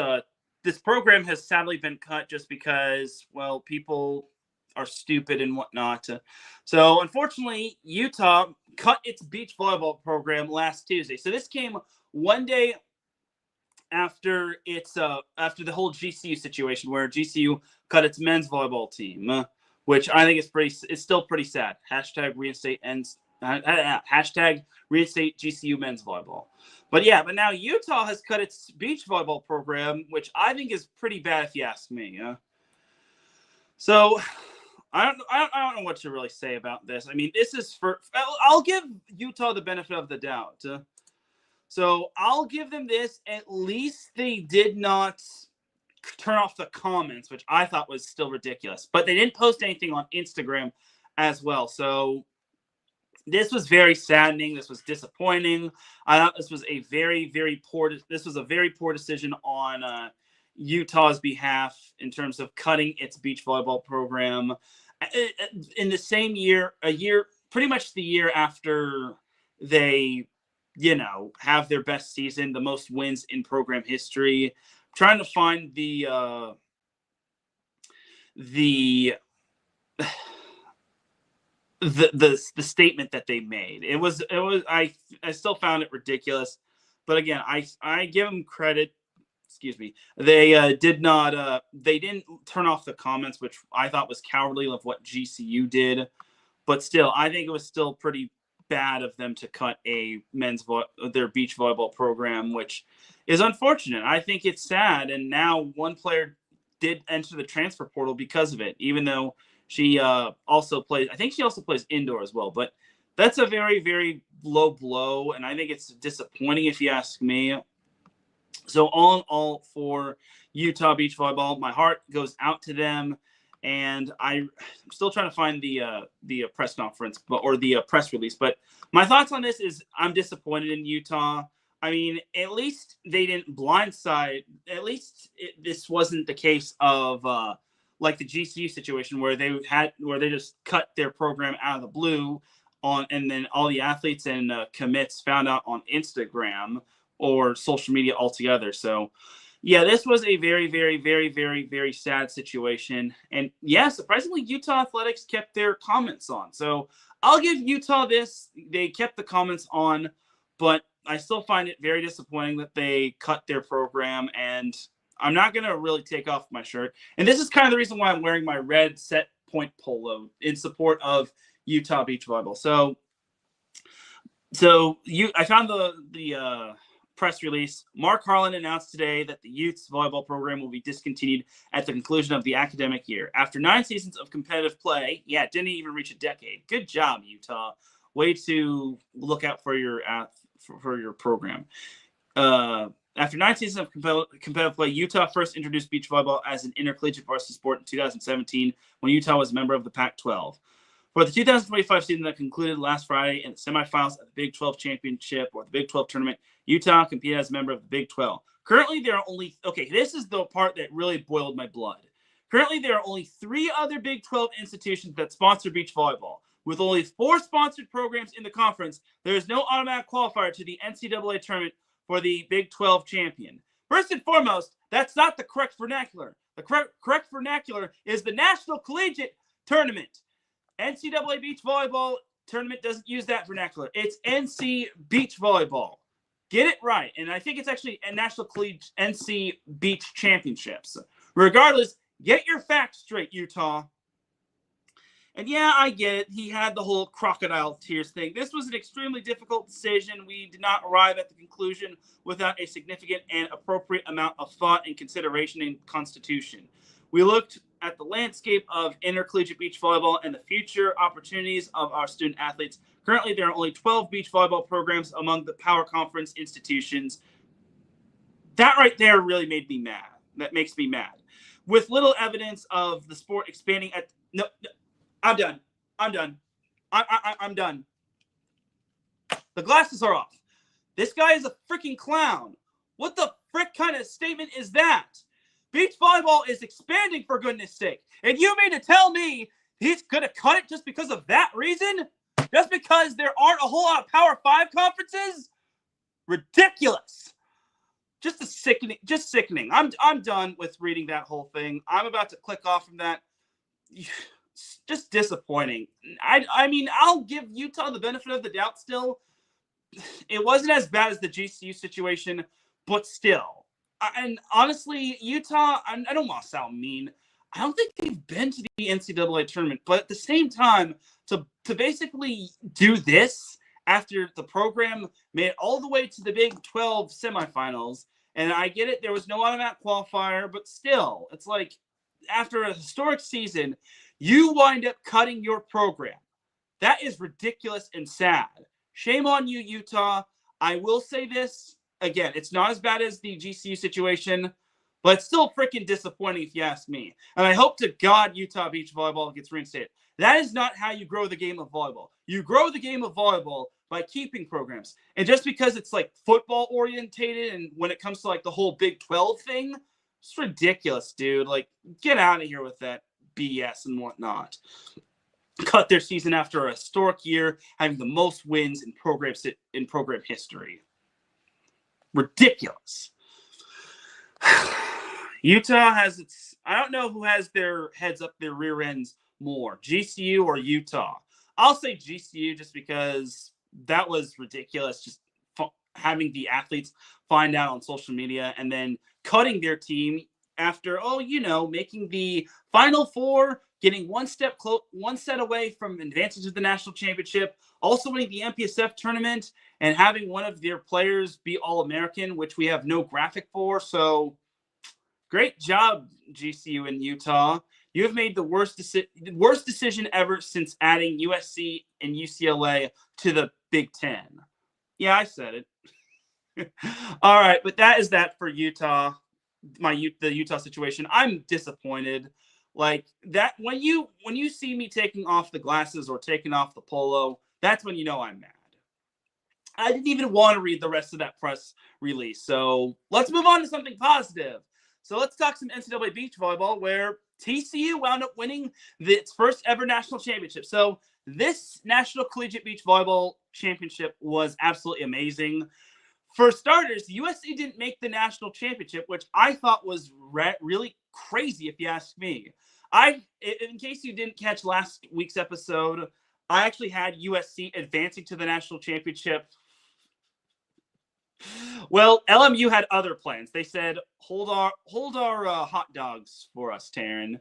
S1: program has sadly been cut just because, well, people are stupid and whatnot. So unfortunately, Utah cut its beach volleyball program last Tuesday. So this came one day after after the whole GCU situation, where GCU cut its men's volleyball team, which I think is still pretty sad. #reinstate GCU men's volleyball. But now Utah has cut its beach volleyball program, which I think is pretty bad if you ask me. So I don't know what to really say about this. I mean, this is I'll give Utah the benefit of the doubt. So I'll give them this. At least they did not turn off the comments, which I thought was still ridiculous. But they didn't post anything on Instagram as well. So this was very saddening. This was disappointing. I thought this was a very poor decision on Utah's behalf in terms of cutting its beach volleyball program in the same year, pretty much the year after they have their best season, the most wins in program history. I'm trying to find the statement that they made. I still found it ridiculous, but again, I give them credit. Excuse me. They didn't turn off the comments, which I thought was cowardly of what GCU did, but still, I think it was still pretty bad of them to cut their beach volleyball program, which is unfortunate. I think it's sad, and now one player did enter the transfer portal because of it, even though she also plays indoor as well. But that's a very low blow, and I think it's disappointing if you ask me. So all in all, for Utah beach volleyball, my heart goes out to them. And I'm still trying to find the press conference, or the press release. But my thoughts on this is I'm disappointed in Utah. I mean, at least they didn't blindside. At least this wasn't the case of like the GCU situation where they just cut their program out of the blue and then all the athletes and commits found out on Instagram or social media altogether. So. Yeah, this was a very sad situation. And yeah, surprisingly, Utah Athletics kept their comments on. So I'll give Utah this. They kept the comments on, but I still find it very disappointing that they cut their program. And I'm not going to really take off my shirt. And this is kind of the reason why I'm wearing my red Set Point polo in support of Utah beach volleyball. I found the press release. Mark Harlan announced today that the Utes volleyball program will be discontinued at the conclusion of the academic year. After 9 seasons of competitive play, it didn't even reach a decade. Good job, Utah. Way to look out for your program. After 9 seasons of competitive play, Utah first introduced beach volleyball as an intercollegiate varsity sport in 2017 when Utah was a member of the Pac-12. For the 2025 season that concluded last Friday in the semifinals of the Big 12 Championship or the Big 12 Tournament, Utah competed as a member of the Big 12. Currently, there are only this is the part that really boiled my blood. Currently, there are only 3 other Big 12 institutions that sponsor beach volleyball. With only 4 sponsored programs in the conference, there is no automatic qualifier to the NCAA tournament for the Big 12 champion. First and foremost, that's not the correct vernacular. The correct vernacular is the National Collegiate Tournament. NCAA beach volleyball tournament doesn't use that vernacular. It's NC beach volleyball. Get it right. And I think it's actually a National Collegiate NC Beach Championships. Regardless, get your facts straight, Utah. And yeah, I get it. He had the whole crocodile tears thing. This was an extremely difficult decision. We did not arrive at the conclusion without a significant and appropriate amount of thought and consideration in Constitution. We looked at the landscape of intercollegiate beach volleyball and the future opportunities of our student athletes. Currently, there are only 12 beach volleyball programs among the Power Conference institutions. That right there really made me mad. That makes me mad. With little evidence of the sport expanding at... No, I'm done. I'm done. I'm done. The glasses are off. This guy is a freaking clown. What the frick kind of statement is that? Beach volleyball is expanding, for goodness sake. And you mean to tell me he's going to cut it just because of that reason? Just because there aren't a whole lot of Power 5 conferences? Ridiculous. Just sickening. I'm done with reading that whole thing. I'm about to click off from that. Just disappointing. I mean, I'll give Utah the benefit of the doubt still. It wasn't as bad as the GCU situation, but still. And honestly, Utah, I don't want to sound mean. I don't think they've been to the NCAA tournament. But at the same time, to basically do this after the program made it all the way to the Big 12 semifinals, and I get it, there was no automatic qualifier, but still, it's like after a historic season, you wind up cutting your program. That is ridiculous and sad. Shame on you, Utah. I will say this. Again, it's not as bad as the GCU situation, but it's still freaking disappointing if you ask me. And I hope to God Utah Beach Volleyball gets reinstated. That is not how you grow the game of volleyball. You grow the game of volleyball by keeping programs. And just because it's like football orientated and when it comes to like the whole Big 12 thing, it's ridiculous, dude. Like, get out of here with that BS and whatnot. Cut their season after a historic year, having the most wins in program history. Ridiculous. Utah has its... I don't know who has their heads up their rear ends more, GCU or Utah. I'll say GCU just because that was ridiculous, just having the athletes find out on social media and then cutting their team after, making the Final Four, getting one set away from advancing to the national championship, also winning the MPSF tournament, and having one of their players be All-American, which we have no graphic for. So, great job, GCU and Utah. You have made the worst decision ever since adding USC and UCLA to the Big Ten. Yeah, I said it. All right, but that is that for Utah. The Utah situation. I'm disappointed. Like that when you see me taking off the glasses or taking off the polo, that's when you know I'm mad. I didn't even want to read the rest of that press release. So let's move on to something positive. So let's talk some NCAA beach volleyball, where TCU wound up winning its first ever national championship. So this National Collegiate Beach Volleyball Championship was absolutely amazing. For starters, USC didn't make the national championship, which I thought was really crazy, if you ask me. In case you didn't catch last week's episode, I actually had USC advancing to the national championship. Well, LMU had other plans. They said, hold our hot dogs for us, Teran.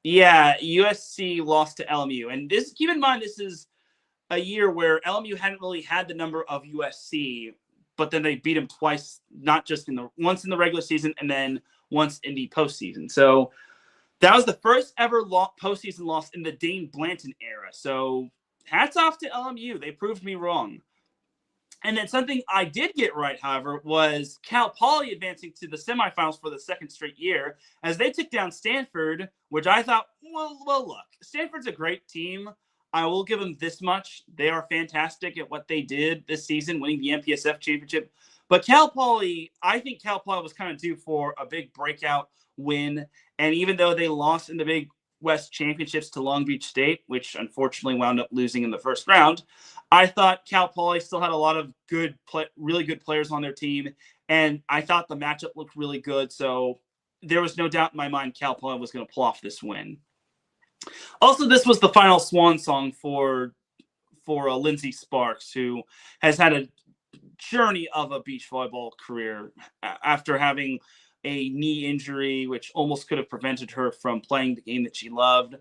S1: Yeah, USC lost to LMU. And keep in mind, this is a year where LMU hadn't really had the number of USC, but then they beat them twice, not just once in the regular season and then once in the postseason. So that was the first ever postseason loss in the Dane Blanton era. So hats off to LMU. They proved me wrong. And then something I did get right, however, was Cal Poly advancing to the semifinals for the second straight year as they took down Stanford, which I thought, well, look, Stanford's a great team. I will give them this much. They are fantastic at what they did this season, winning the MPSF championship. But Cal Poly, I think Cal Poly was kind of due for a big breakout win. And even though they lost in the Big West Championships to Long Beach State, which unfortunately wound up losing in the first round, I thought Cal Poly still had a lot of really good players on their team. And I thought the matchup looked really good. So there was no doubt in my mind Cal Poly was going to pull off this win. Also, this was the final swan song for Lindsey Sparks, who has had a journey of a beach volleyball career after having a knee injury, which almost could have prevented her from playing the game that she loved.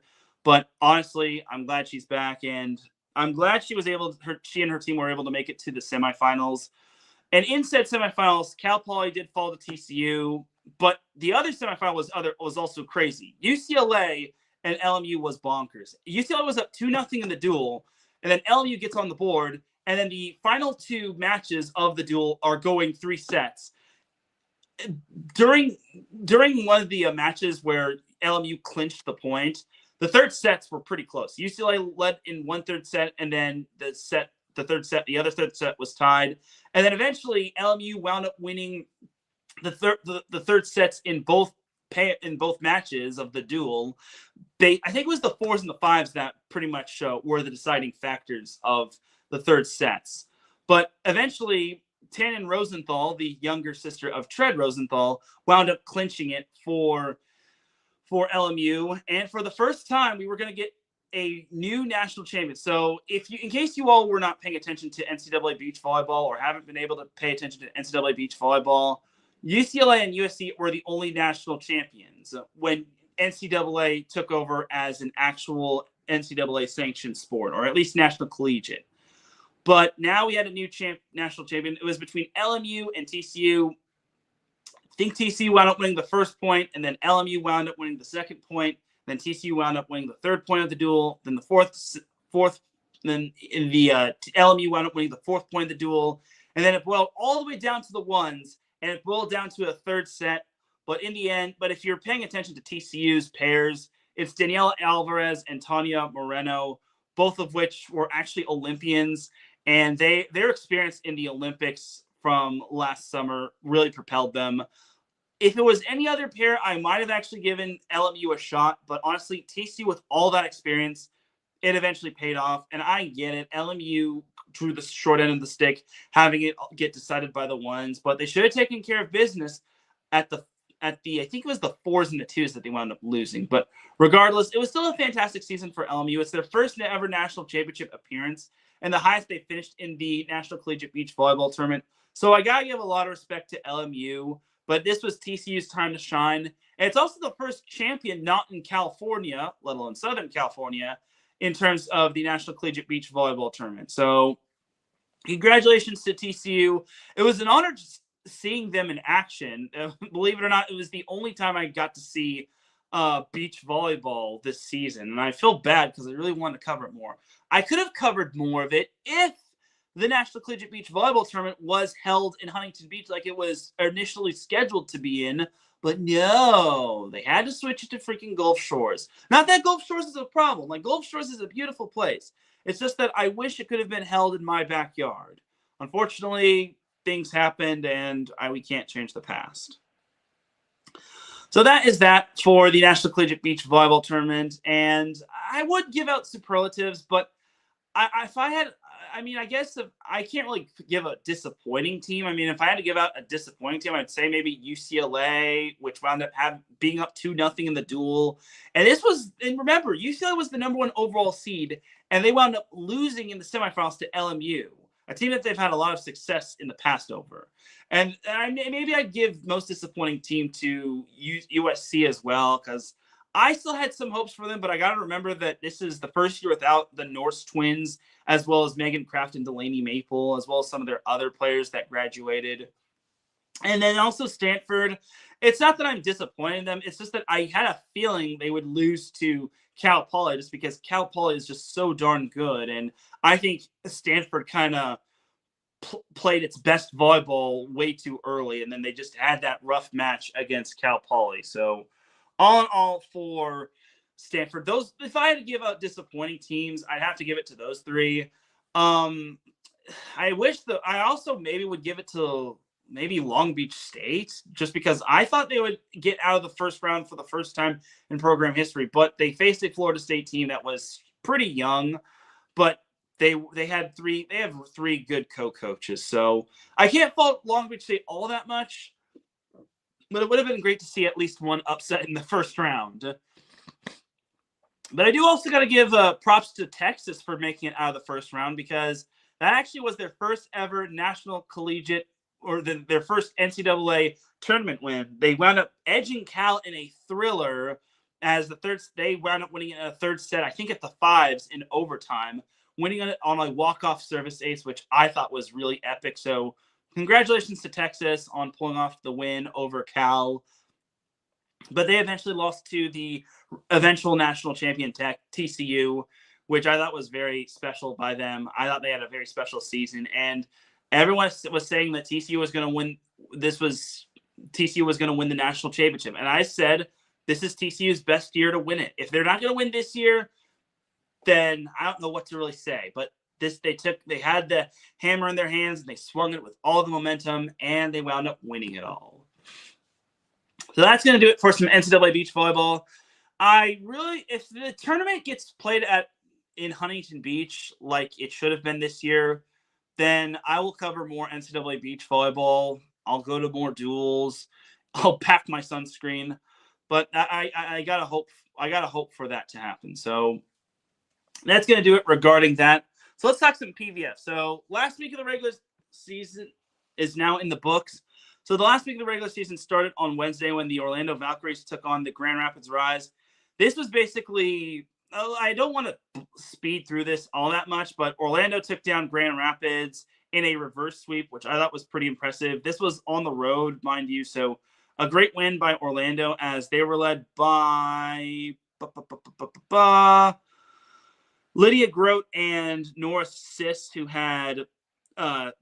S1: But honestly, I'm glad she's back, and I'm glad she and her team were able to make it to the semifinals. And in said semifinals, Cal Poly did fall to TCU, but the other semifinal was also crazy. UCLA and LMU was bonkers. UCLA was up 2-0 in the duel, and then LMU gets on the board, and then the final two matches of the duel are going 3 sets. During one of the matches where LMU clinched the point, the third sets were pretty close. UCLA led in one third set, and then the other third set was tied, and then eventually LMU wound up winning the third sets in both matches of the duel. I think it was the 4s and the 5s that pretty much were the deciding factors of the third sets. But eventually, Teran Rosenthal, the younger sister of Teran Rosenthal, wound up clinching it for LMU, and for the first time, we were going to get a new national champion. So in case you all were not paying attention to NCAA beach volleyball or haven't been able to pay attention to NCAA beach volleyball, UCLA and USC were the only national champions when NCAA took over as an actual NCAA sanctioned sport, or at least national collegiate. But now we had a new national champion. It was between LMU and TCU. I think TCU wound up winning the first point, and then LMU wound up winning the second point. Then TCU wound up winning the third point of the duel. Then the fourth. Then in the LMU wound up winning the fourth point of the duel, and then it boiled all the way down to the ones, and it boiled down to a third set. But in the end, if you're paying attention to TCU's pairs, it's Daniela Alvarez and Tanya Moreno, both of which were actually Olympians, and their experience in the Olympics from last summer really propelled them. If it was any other pair, I might have actually given LMU a shot, but honestly, TCU with all that experience, it eventually paid off, and I get it. LMU drew the short end of the stick, having it get decided by the ones, but they should have taken care of business at the I think it was the 4s and the 2s that they wound up losing. But regardless, it was still a fantastic season for LMU. It's their first ever national championship appearance and the highest they finished in the National Collegiate Beach Volleyball Tournament. So I got to give a lot of respect to LMU, but this was TCU's time to shine. And it's also the first champion not in California, let alone Southern California, in terms of the National Collegiate Beach Volleyball Tournament. So congratulations to TCU. It was an honor just seeing them in action. Believe it or not, it was the only time I got to see beach volleyball this season. And I feel bad because I really wanted to cover it more. I could have covered more of it if the National Collegiate Beach Volleyball Tournament was held in Huntington Beach like it was initially scheduled to be in. But no, they had to switch it to freaking Gulf Shores. Not that Gulf Shores is a problem. Like, Gulf Shores is a beautiful place. It's just that I wish it could have been held in my backyard. Unfortunately, things happened, and we can't change the past. So that is that for the National Collegiate Beach Volleyball Tournament. And I would give out superlatives, but I guess if I can't really give a disappointing team. I mean, if I had to give out a disappointing team, I'd say maybe UCLA, which wound up being up 2-0 in the duel. And remember, UCLA was the number 1 overall seed, and they wound up losing in the semifinals to LMU, a team that they've had a lot of success in the past over. And maybe I'd give most disappointing team to USC as well, because I still had some hopes for them, but I got to remember that this is the first year without the Norse twins, as well as Megan Kraft and Delaney Maple, as well as some of their other players that graduated. And then also Stanford. It's not that I'm disappointed in them. It's just that I had a feeling they would lose to Cal Poly just because Cal Poly is just so darn good. And I think Stanford kind of played its best volleyball way too early, and then they just had that rough match against Cal Poly. So all in all, for Stanford, if I had to give out disappointing teams, I'd have to give it to those 3. I also maybe would give it to maybe Long Beach State, just because I thought they would get out of the first round for the first time in program history, but they faced a Florida State team that was pretty young, but they have 3 good co-coaches. So I can't fault Long Beach State all that much, but it would have been great to see at least one upset in the first round. But I do also got to give props to Texas for making it out of the first round, because that actually was their first ever national collegiate, or their first NCAA tournament win. They wound up edging Cal in a thriller as they wound up winning it in a third set, I think at the fives in overtime, winning it on a walk-off service ace, which I thought was really epic. So congratulations to Texas on pulling off the win over Cal. But they eventually lost to the eventual national champion TCU, which I thought was very special by them. I thought they had a very special season, and everyone was saying that TCU was going to win. TCU was going to win the national championship, and I said this is TCU's best year to win it. If they're not going to win this year, then I don't know what to really say. But they had the hammer in their hands, and they swung it with all the momentum, and they wound up winning it all. So that's going to do it for some NCAA beach volleyball. If the tournament gets played in Huntington Beach like it should have been this year, then I will cover more NCAA beach volleyball. I'll go to more duels. I'll pack my sunscreen, but I gotta hope for that to happen. So that's going to do it regarding that. So let's talk some PVF. So last week of the regular season is now in the books. So the last week of the regular season started on Wednesday when the Orlando Valkyries took on the Grand Rapids Rise. This was basically, I don't want to speed through this all that much, but Orlando took down Grand Rapids in a reverse sweep, which I thought was pretty impressive. This was on the road, mind you, so a great win by Orlando as they were led by Lydia Grote and Nora Sis, who had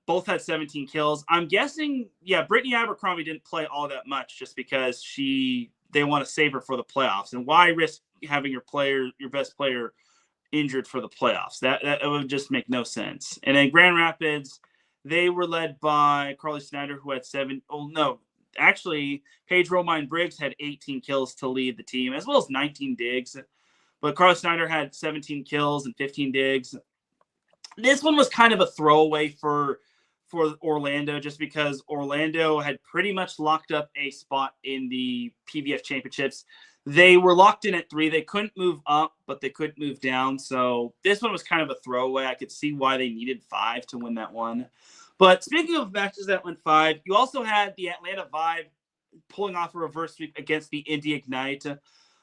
S1: both had 17 kills. I'm guessing, Brittany Abercrombie didn't play all that much just because they want to save her for the playoffs. And why risk having your best player injured for the playoffs? That would just make no sense. And in Grand Rapids, they were led by Carly Snyder, who had Paige Romine Briggs had 18 kills to lead the team, as well as 19 digs. But Carly Snyder had 17 kills and 15 digs. This one was kind of a throwaway for Orlando just because Orlando had pretty much locked up a spot in the PVF championships. They were locked in at 3. They couldn't move up, but they couldn't move down. So this one was kind of a throwaway. I could see why they needed 5 to win that one. But speaking of matches that went 5, you also had the Atlanta Vibe pulling off a reverse sweep against the Indy Ignite.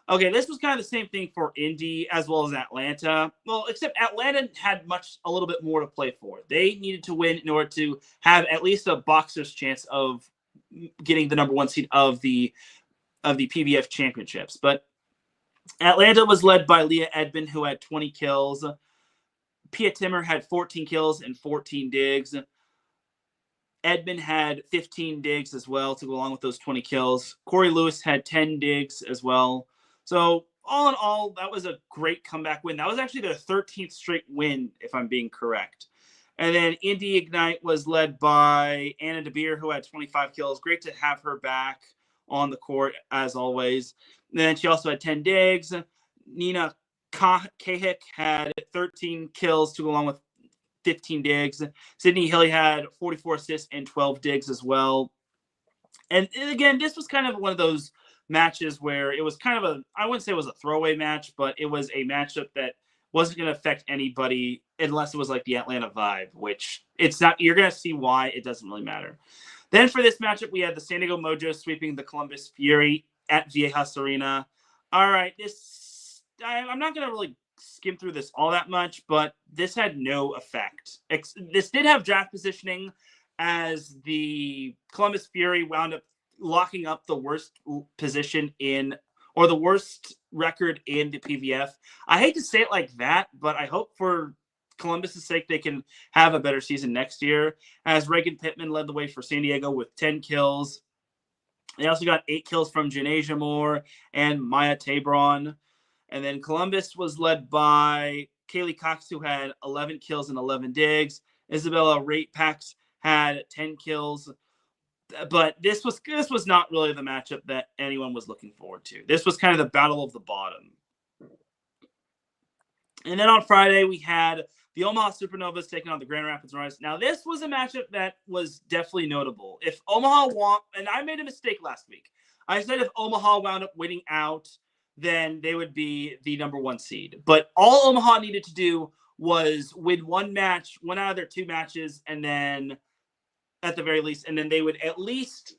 S1: Okay, this was kind of the same thing for Indy as well as Atlanta. Well, except Atlanta had a little bit more to play for. They needed to win in order to have at least a boxer's chance of getting the number 1 seed of the PVF championships. But Atlanta was led by Leah Edmond, who had 20 kills. Pia Timmer had 14 kills and 14 digs. Edmond had 15 digs as well to go along with those 20 kills. Corey Lewis had 10 digs as well. So all in all, that was a great comeback win. That was actually their 13th straight win, if I'm being correct. And then Indy Ignite was led by Anna DeBeer, who had 25 kills. Great to have her back on the court, as always. And then she also had 10 digs. Nina Kahik had 13 kills to go along with 15 digs. Sydney Hilly had 44 assists and 12 digs as well. And again, this was kind of one of those matches where it was kind of I wouldn't say it was a throwaway match, but it was a matchup that wasn't going to affect anybody unless it was like the Atlanta Vibe, which it's not. You're going to see why it doesn't really matter. Then for this matchup, we had the San Diego Mojo sweeping the Columbus Fury at Viejas Arena. All right, I'm not going to really skim through this all that much, but this had no effect. This did have draft positioning as the Columbus Fury wound up locking up the worst position the worst record in the PVF. I hate to say it like that, but I hope for Columbus's sake they can have a better season next year, as Reagan Pittman led the way for San Diego with 10 kills. They also got 8 kills from Janasia Moore and Maya Tabron. And then Columbus was led by Kaylee Cox, who had 11 kills and 11 digs. Isabella Ratepax had 10 kills. But this was not really the matchup that anyone was looking forward to. This was kind of the battle of the bottom. And then on Friday, we had the Omaha Supernovas taking on the Grand Rapids Rise. Now, this was a matchup that was definitely notable. If Omaha won, and I made a mistake last week. I said if Omaha wound up winning out, then they would be the number 1 seed. But all Omaha needed to do was win one out of their 2 matches, and then at the very least, and then they would at least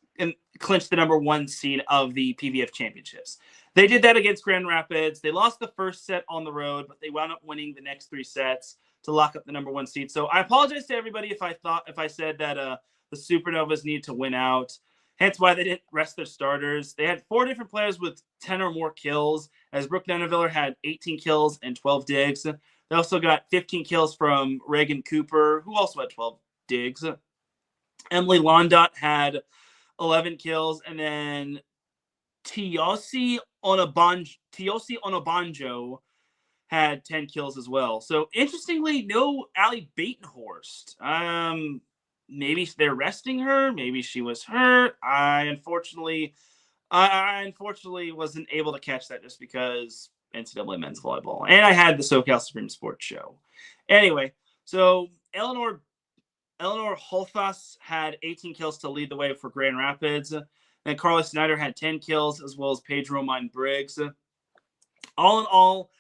S1: clinch the number 1 seed of the PVF championships. They did that against Grand Rapids. They lost the first set on the road, but they wound up winning the next 3 sets to lock up the number 1 seed. So I apologize to everybody if I said that the Supernovas needed to win out. Hence why they didn't rest their starters. They had 4 different players with 10 or more kills, as Brooke Nunaviller had 18 kills and 12 digs. They also got 15 kills from Reagan Cooper, who also had 12 digs. Emily Londot had 11 kills, and then Tiosi Onabanjo had 10 kills as well. So interestingly, no Allie Batenhorst. Maybe they're resting her. Maybe she was hurt. I unfortunately wasn't able to catch that just because NCAA men's volleyball, and I had the SoCal Supreme Sports show. Anyway, so Eleanor Holthus had 18 kills to lead the way for Grand Rapids. And Carly Snyder had 10 kills, as well as Paige Romine Briggs. All in all,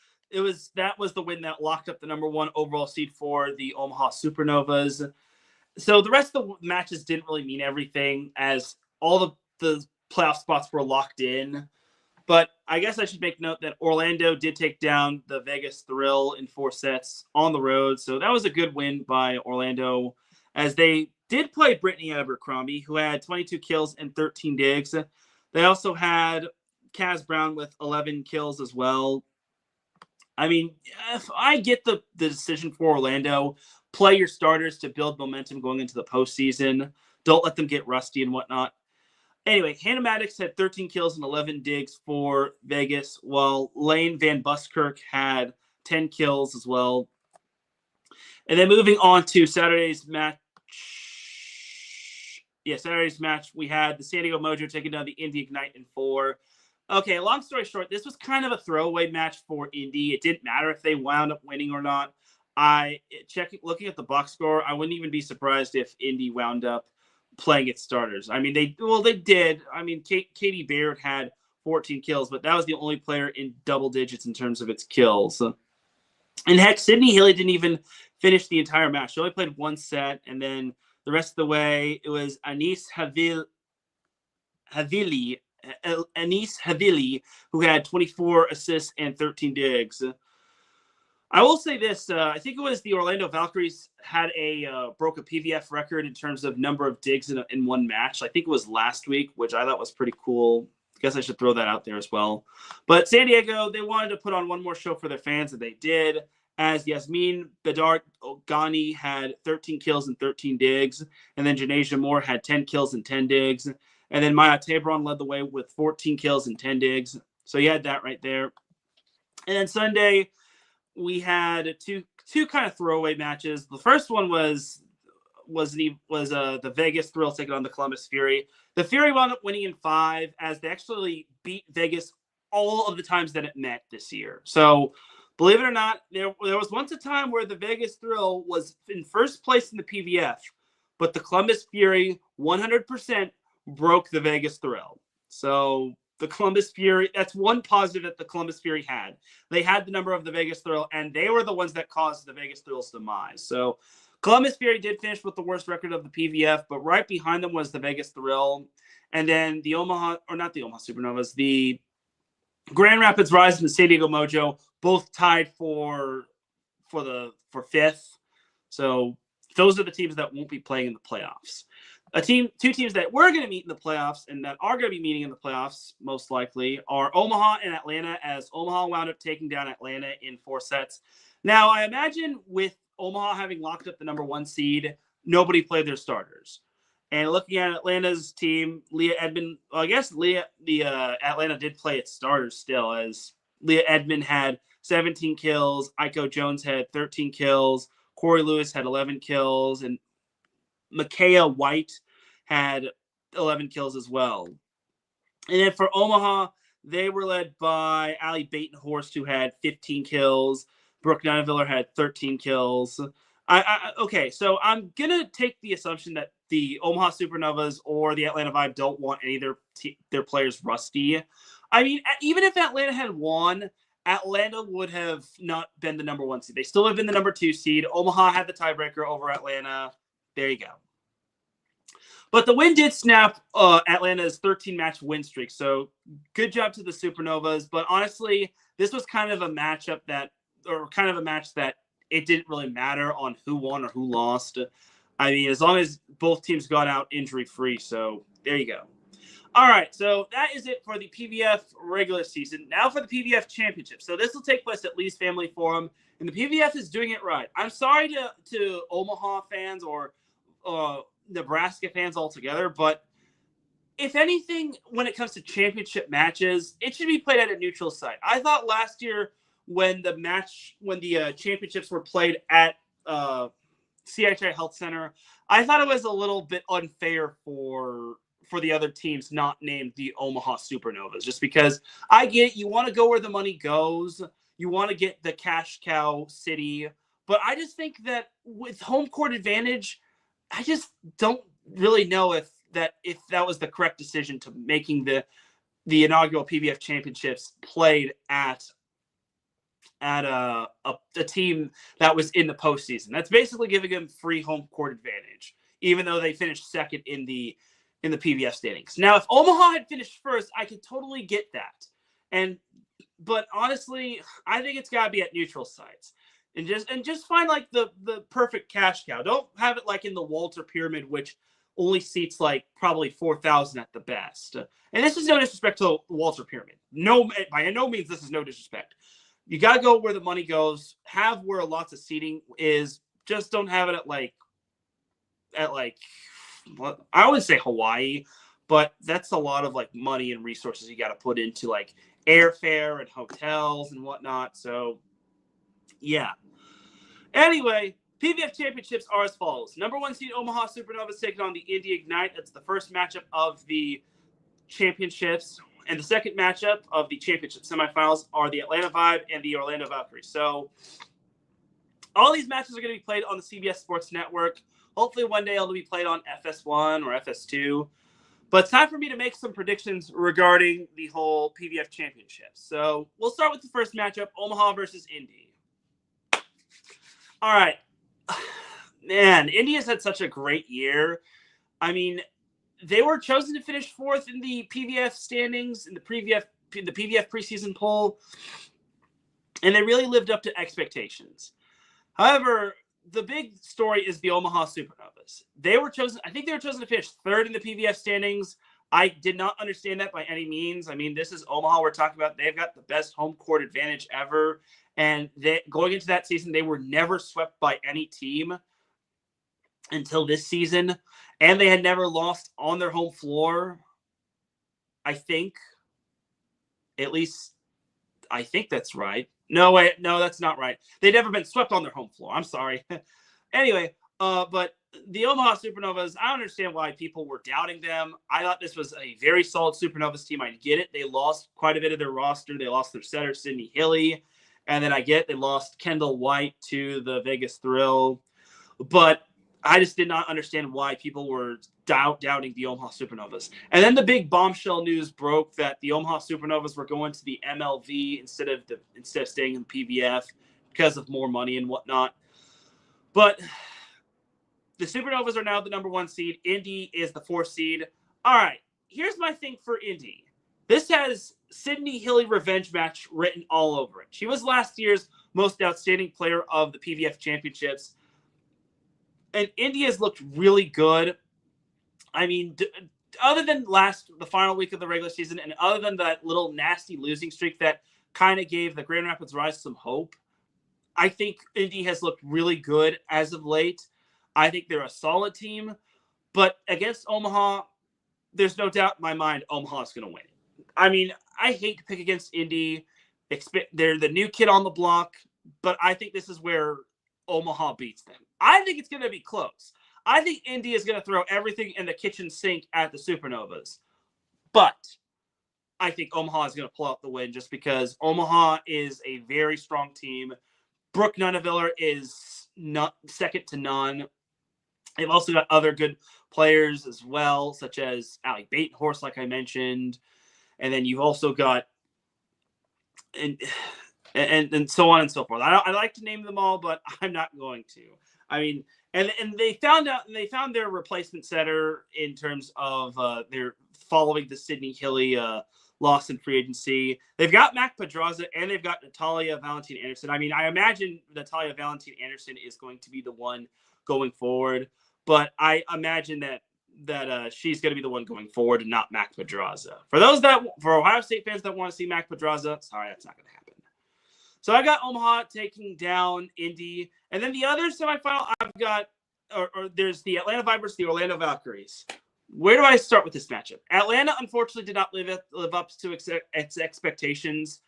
S1: that was the win that locked up the number 1 overall seed for the Omaha Supernovas. So the rest of the matches didn't really mean everything, as all the playoff spots were locked in. But I guess I should make note that Orlando did take down the Vegas Thrill in 4 sets on the road. So that was a good win by Orlando, as they did play Brittany Abercrombie, who had 22 kills and 13 digs. They also had Kaz Brown with 11 kills as well. I mean, if I get the decision for Orlando, play your starters to build momentum going into the postseason. Don't let them get rusty and whatnot. Anyway, Hannah Maddox had 13 kills and 11 digs for Vegas, while Lane Van Buskirk had 10 kills as well. And then moving on to Saturday's match. Saturday's match, we had the San Diego Mojo taking down the Indy Ignite in 4. Okay, long story short, this was kind of a throwaway match for Indy. It didn't matter if they wound up winning or not. Looking at the box score, I wouldn't even be surprised if Indy wound up playing its starters. I mean, they did. I mean, Katie Baird had 14 kills, but that was the only player in double digits in terms of its kills. And heck, Sydney Healy didn't even finish the entire match. She only played 1 set, and then the rest of the way, it was Anis Havili, who had 24 assists and 13 digs. I will say this. I think it was the Orlando Valkyries had broke a PVF record in terms of number of digs in one match. I think it was last week, which I thought was pretty cool. I guess I should throw that out there as well. But San Diego, they wanted to put on one more show for their fans, and they did, as Yasmin Bedard Ogani had 13 kills and 13 digs. And then Janasia Moore had 10 kills and 10 digs. And then Maya Tabron led the way with 14 kills and 10 digs. So you had that right there. And then Sunday, we had two kind of throwaway matches. The first one was the Vegas Thrill taking on the Columbus Fury. The Fury wound up winning in 5, as they actually beat Vegas all of the times that it met this year. So believe it or not, there was once a time where the Vegas Thrill was in first place in the PVF, but the Columbus Fury 100% broke the Vegas Thrill. So the Columbus Fury, that's one positive that the Columbus Fury had. They had the number of the Vegas Thrill, and they were the ones that caused the Vegas Thrill's demise. So Columbus Fury did finish with the worst record of the PVF, but right behind them was the Vegas Thrill. And then the not the Omaha Supernovas, the Grand Rapids Rise and the San Diego Mojo both tied for 5th. So those are the teams that won't be playing in the playoffs. Two teams that were going to meet in the playoffs and that are going to be meeting in the playoffs most likely are Omaha and Atlanta, as Omaha wound up taking down Atlanta in 4 sets. Now, I imagine with Omaha having locked up the number 1 seed, nobody played their starters. And looking at Atlanta's team, Leah Edmond, Atlanta did play its starters still, as Leah Edmond had 17 kills, Aiko Jones had 13 kills, Corey Lewis had 11 kills, and Micaiah White had 11 kills as well. And then for Omaha, they were led by Allie Batenhorst, who had 15 kills. Brooke Nunaviller had 13 kills. Okay, so I'm going to take the assumption that the Omaha Supernovas or the Atlanta Vibe don't want any of their players rusty. I mean, even if Atlanta had won, Atlanta would have not been the number 1 seed. They still have been the number 2 seed. Omaha had the tiebreaker over Atlanta. There you go. But the win did snap Atlanta's 13-match win streak. So good job to the Supernovas. But honestly, this was kind of a match that it didn't really matter on who won or who lost. I mean, as long as both teams got out injury-free. So there you go. All right, so that is it for the PVF regular season. Now for the PVF championship. So this will take place at Lee's Family Forum, and the PVF is doing it right. I'm sorry to Omaha fans or Nebraska fans altogether, but if anything, when it comes to championship matches, it should be played at a neutral site. I thought last year when the championships were played at CHI Health Center, I thought it was a little bit unfair for the other teams not named the Omaha Supernovas, just because I get it, you want to go where the money goes, you want to get the cash cow city, but I just think that with home court advantage, I just don't really know if that was the correct decision to making the inaugural PVF championships played at a team that was in the postseason. That's basically giving them free home court advantage, even though they finished second in the PVF standings. Now, if Omaha had finished first, I could totally get that. But honestly, I think it's got to be at neutral sites. And just find like the perfect cash cow. Don't have it like in the Walter Pyramid, which only seats like probably 4,000 at the best. And this is no disrespect to the Walter Pyramid. No, by no means this is no disrespect. You got to go where the money goes. Have where lots of seating is. Just don't have it at I wouldn't say Hawaii, but that's a lot of like money and resources you got to put into like airfare and hotels and whatnot. So yeah. Anyway, PVF championships are as follows. Number 1 seed Omaha Supernovas taking on the Indy Ignite. That's the first matchup of the championships. And the second matchup of the championship semifinals are the Atlanta Vibe and the Orlando Valkyries. So all these matches are going to be played on the CBS Sports Network. Hopefully one day it'll be played on FS1 or FS2. But it's time for me to make some predictions regarding the whole PVF championships. So we'll start with the first matchup, Omaha versus Indy. All right. Man, Indy has had such a great year. I mean, they were chosen to finish fourth in the PVF standings, in the PVF preseason poll, and they really lived up to expectations. However, the big story is the Omaha Supernovas. I think they were chosen to finish third in the PVF standings. I did not understand that by any means. I mean, this is Omaha we're talking about. They've got the best home court advantage ever. And going into that season, they were never swept by any team until this season. And they had never lost on their home floor, I think. At least, I think that's right. No, wait, no, that's not right. They'd never been swept on their home floor. I'm sorry. Anyway, but the Omaha Supernovas, I understand why people were doubting them. I thought this was a very solid Supernovas team. I get it. They lost quite a bit of their roster. They lost their setter, Sydney Hilly. And then I get they lost Kendall White to the Vegas Thrill. But I just did not understand why people were doubting the Omaha Supernovas. And then the big bombshell news broke that the Omaha Supernovas were going to the MLV instead of staying in the PVF because of more money and whatnot. But the Supernovas are now the number 1 seed. Indy is the 4th seed. All right, here's my thing for Indy. This has Sydney Hilly revenge match written all over it. She was last year's most outstanding player of the PVF championships. And Indy has looked really good. I mean, other than the final week of the regular season, and other than that little nasty losing streak that kind of gave the Grand Rapids Rise some hope, I think Indy has looked really good as of late. I think they're a solid team. But against Omaha, there's no doubt in my mind Omaha's going to win. I mean, I hate to pick against Indy. They're the new kid on the block, but I think this is where Omaha beats them. I think it's going to be close. I think Indy is going to throw everything in the kitchen sink at the Supernovas. But I think Omaha is going to pull out the win just because Omaha is a very strong team. Brooke Nunaviller is not second to none. They've also got other good players as well, such as Allie Batenhorst, like I mentioned. And then you've also got and so on and so forth. I like to name them all, but I'm not going to. I mean, and they found their replacement setter in terms of their following the Sydney Hilly loss in free agency. They've got Mac Pedraza and they've got Natalia Valentin Anderson. I mean, I imagine Natalia Valentin Anderson is going to be the one going forward, but I imagine that she's going to be the one going forward and not Mac Pedraza. For Ohio State fans that want to see Mac Pedraza, sorry, that's not going to happen. So I got Omaha taking down Indy. And then the other semifinal I've got, or there's the Atlanta Vipers, the Orlando Valkyries. Where do I start with this matchup? Atlanta, unfortunately, did not live up to its expectations,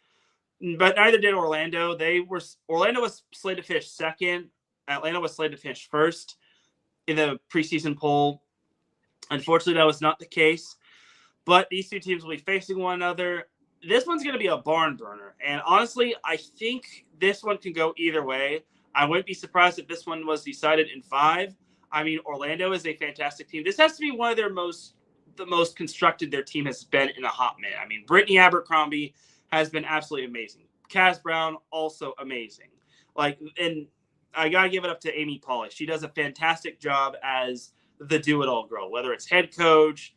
S1: but neither did Orlando. Orlando was slated to finish second. Atlanta was slated to finish first in the preseason poll. Unfortunately, that was not the case. But these two teams will be facing one another. This one's going to be a barn burner. And honestly, I think this one can go either way. I wouldn't be surprised if this one was decided in 5. I mean, Orlando is a fantastic team. This has to be one of the most constructed their team has been in a hot minute. I mean, Brittany Abercrombie has been absolutely amazing. Kaz Brown, also amazing. And I got to give it up to Amy Pauley. She does a fantastic job as the do-it-all girl, whether it's head coach,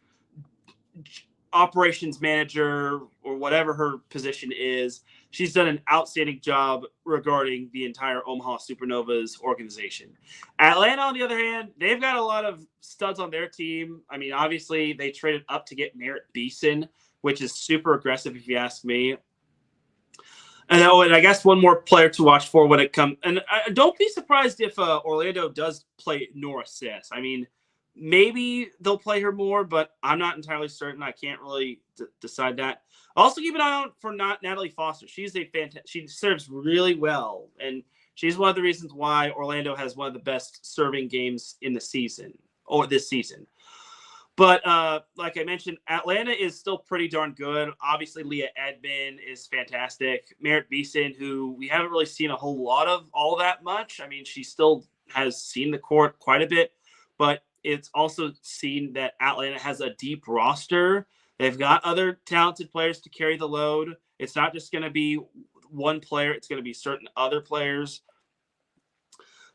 S1: operations manager, or whatever her position is. She's done an outstanding job regarding the entire Omaha Supernovas organization. Atlanta, on the other hand, they've got a lot of studs on their team. I mean, obviously, they traded up to get Merritt Beeson, which is super aggressive if you ask me. And I guess one more player to watch for when it comes. And don't be surprised if Orlando does play Nora Sis. I mean, maybe they'll play her more, but I'm not entirely certain. I can't really decide that. Also, keep an eye out for Natalie Foster. She serves really well, and she's one of the reasons why Orlando has one of the best serving games in the season, or this season. But like I mentioned, Atlanta is still pretty darn good. Obviously, Leah Edmond is fantastic. Merritt Beeson, who we haven't really seen a whole lot of all that much. I mean, she still has seen the court quite a bit, but it's also seen that Atlanta has a deep roster. They've got other talented players to carry the load. It's not just going to be one player. It's going to be certain other players.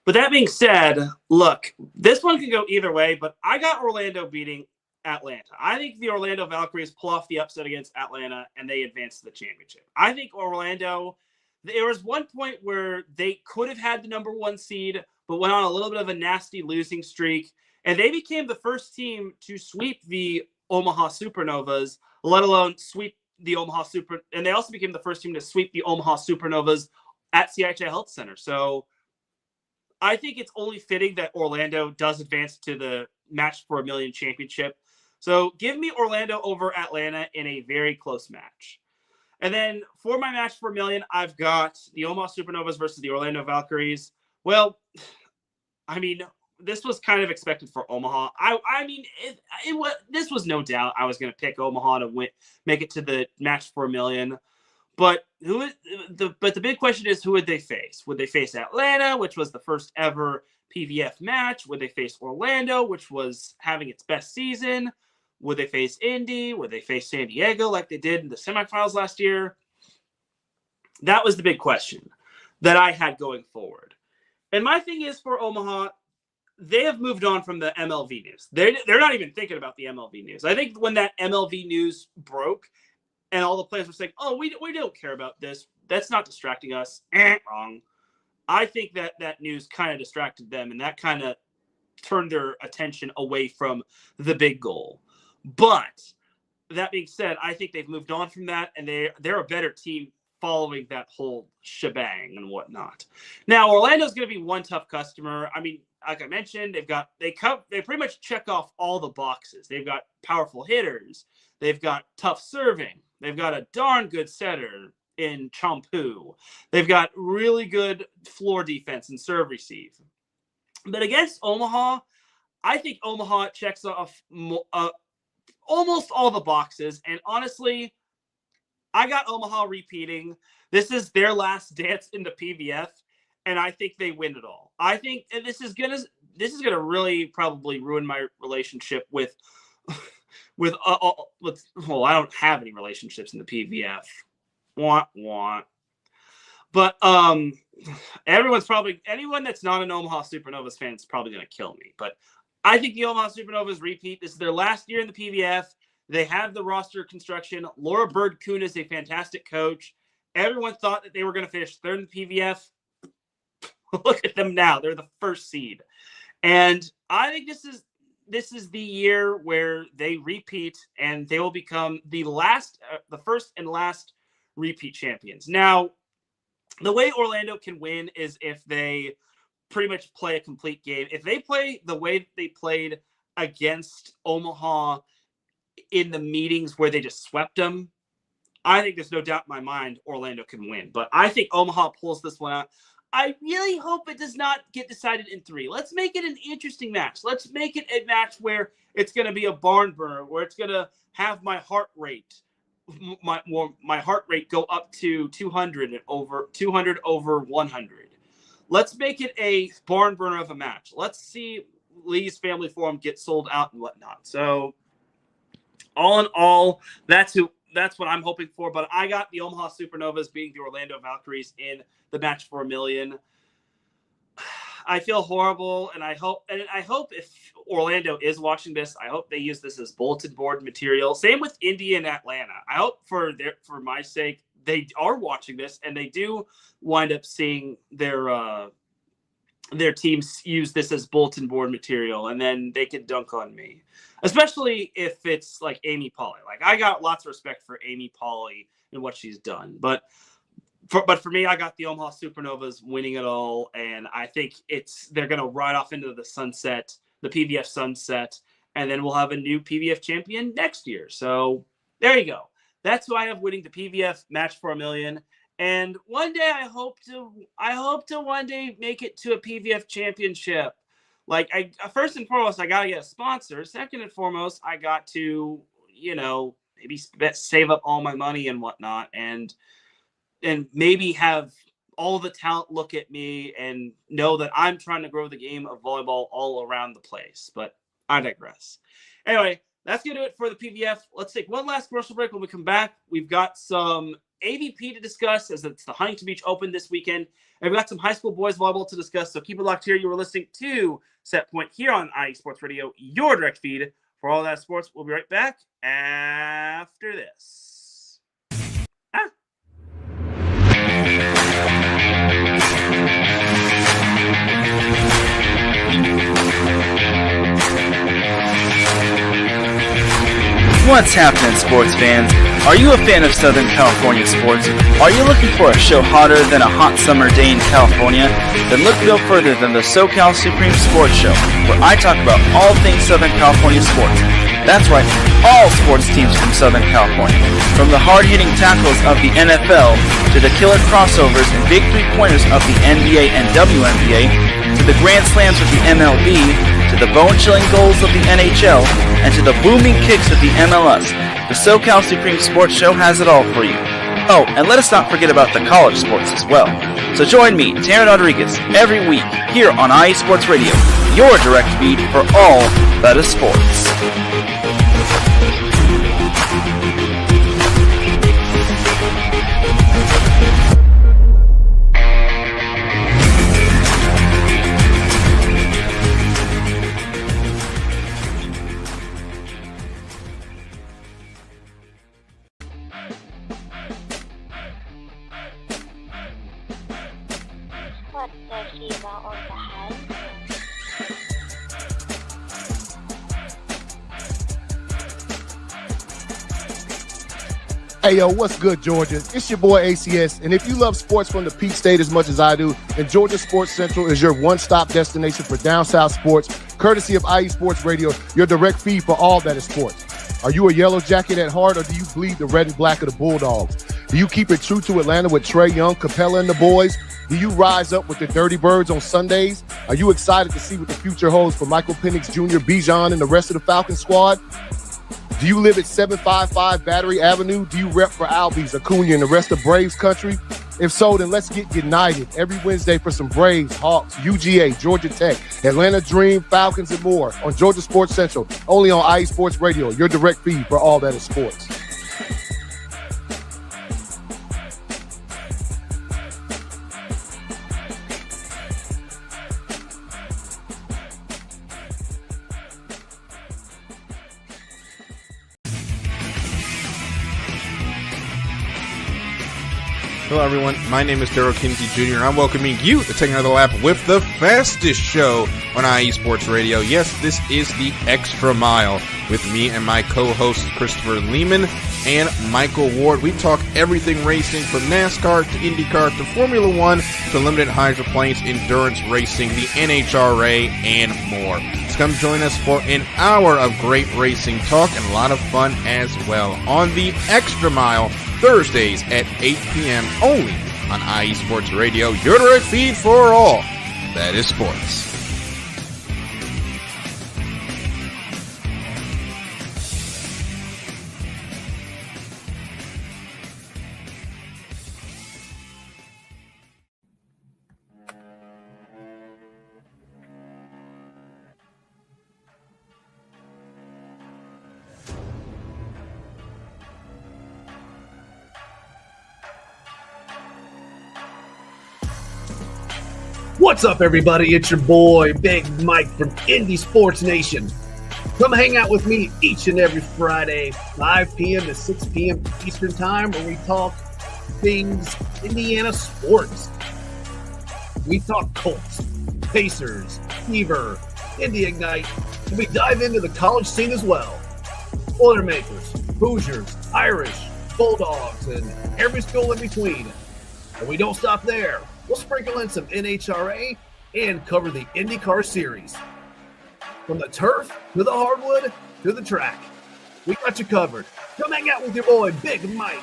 S1: But that being said, look, this one can go either way, but I got Orlando beating Atlanta. I think the Orlando Valkyries pull off the upset against Atlanta, and they advance to the championship. I think Orlando, there was one point where they could have had the number 1 seed, but went on a little bit of a nasty losing streak. And they became the first team to sweep the Omaha Supernovas, let alone sweep the Omaha Super. And they also became the first team to sweep the Omaha Supernovas at CIHI Health Center. So I think it's only fitting that Orlando does advance to the Match for $1 Million championship. So give me Orlando over Atlanta in a very close match. And then for my Match for $1 Million, I've got the Omaha Supernovas versus the Orlando Valkyries. Well, I mean, this was kind of expected for Omaha. I mean, this was no doubt I was going to pick Omaha to make it to the Match for $1 Million. But the big question is, who would they face? Would they face Atlanta, which was the first ever PVF match? Would they face Orlando, which was having its best season? Would they face Indy? Would they face San Diego like they did in the semifinals last year? That was the big question that I had going forward. And my thing is, for Omaha, they have moved on from the MLV news. They're not even thinking about the MLV news. I think when that MLV news broke and all the players were saying, oh, we don't care about this, that's not distracting us, wrong. I think that news kind of distracted them, and that kind of turned their attention away from the big goal. But that being said, I think they've moved on from that, and they're a better team following that whole shebang and whatnot. Now, Orlando's going to be one tough customer. I mean, like I mentioned, they pretty much check off all the boxes. They've got powerful hitters. They've got tough serving. They've got a darn good setter in Champu. They've got really good floor defense and serve receive. But against Omaha, I think Omaha checks off almost all the boxes. And honestly, I got Omaha repeating. This is their last dance in the PVF, and I think they win it all. I think, and this is gonna really probably ruin my relationship with well, I don't have any relationships in the PVF. Want. But anyone that's not an Omaha Supernovas fan is probably going to kill me. But I think the Omaha Supernovas repeat. This is their last year in the PVF. They have the roster construction. Laura Bird-Kuhn is a fantastic coach. Everyone thought that they were going to finish third in the PVF. Look at them now. They're the first seed. And I think this is the year where they repeat and they will become the first and last repeat champions. Now, the way Orlando can win is if they pretty much play a complete game. If they play the way they played against Omaha in the meetings where they just swept them, I think there's no doubt in my mind Orlando can win. But I think Omaha pulls this one out. I really hope it does not get decided in 3. Let's make it an interesting match. Let's make it a match where it's going to be a barn burner, where it's going to have my heart rate go up to 200 over 100. Let's make it a barn burner of a match. Let's see Lee's Family Forum get sold out and whatnot. So all in all, that's what I'm hoping for. But I got the Omaha Supernovas beating the Orlando Valkyries in the match for $1 million. I feel horrible, and I hope if Orlando is watching this, I hope they use this as bulletin board material. Same with Indy and Atlanta. I hope for my sake they are watching this and they do wind up seeing their teams use this as bulletin board material, and then they could dunk on me. Especially if it's like Amy Polley. Like, I got lots of respect for Amy Polley and what she's done. But for me, I got the Omaha Supernovas winning it all, and I think they're going to ride off into the sunset, the PVF sunset, and then we'll have a new PVF champion next year. So there you go. That's who I have winning the PVF match for $1 million. And one day I hope to one day make it to a PVF championship. Like, first and foremost, I got to get a sponsor. Second and foremost, I got to, maybe save up all my money and whatnot, and maybe have all the talent look at me and know that I'm trying to grow the game of volleyball all around the place. But I digress. Anyway, that's going to do it for the PVF. Let's take one last commercial break. When we come back, we've got some AVP to discuss, as it's the Huntington Beach Open this weekend. And we've got some high school boys volleyball to discuss. So keep it locked here. You were listening to Set Point here on IE Sports Radio, your direct feed for all that sports. We'll be right back after this.
S6: What's happening, sports fans? Are you a fan of Southern California sports? Are you looking for a show hotter than a hot summer day in California? Then look no further than the SoCal Supreme Sports Show, where I talk about all things Southern California sports. That's right, all sports teams from Southern California. From the hard-hitting tackles of the NFL, to the killer crossovers and big three-pointers of the NBA and WNBA, to the grand slams of the MLB, to the bone-chilling goals of the NHL, and to the booming kicks of the MLS, the SoCal Supreme Sports Show has it all for you. Oh, and let us not forget about the college sports as well. So join me, Teran Rodriguez, every week here on IE Sports Radio, your direct feed for all that is sports.
S7: Hey, yo, what's good, Georgia? It's your boy ACS, and if you love sports from the Peach State as much as I do, then Georgia Sports Central is your one-stop destination for down south sports, courtesy of IE Sports Radio, your direct feed for all that is sports. Are you a Yellow Jacket at heart, or do you bleed the red and black of the Bulldogs? Do you keep it true to Atlanta with Trey Young, Capella, and the boys? Do you rise up with the Dirty Birds on Sundays? Are you excited to see what the future holds for Michael Penix Jr., Bijan, and the rest of the Falcon squad? Do you live at 755 Battery Avenue? Do you rep for Albies, Acuna, and the rest of Braves country? If so, then let's get united every Wednesday for some Braves, Hawks, UGA, Georgia Tech, Atlanta Dream, Falcons, and more on Georgia Sports Central, only on IE Sports Radio, your direct feed for all that is sports.
S8: Hello, everyone. My name is Daryl Kinsey Jr., and I'm welcoming you to take another lap with the fastest show on IE Sports Radio. Yes, this is the Extra Mile with me and my co-hosts Christopher Lehman and Michael Ward. We talk everything racing from NASCAR to IndyCar to Formula One to limited hydroplanes, endurance racing, the NHRA, and more. So come join us for an hour of great racing talk and a lot of fun as well on the Extra Mile, Thursdays at 8 p.m. only on IE Sports Radio, your direct feed for all that is sports.
S9: What's up, everybody? It's your boy, Big Mike from Indy Sports Nation. Come hang out with me each and every Friday, 5 p.m. to 6 p.m. Eastern Time, where we talk things Indiana sports. We talk Colts, Pacers, Fever, Indy Ignite, and we dive into the college scene as well. Boilermakers, Hoosiers, Irish, Bulldogs, and every school in between. And we don't stop there. We'll sprinkle in some NHRA and cover the IndyCar series. From the turf to the hardwood to the track, we got you covered. Come hang out with your boy, Big Mike,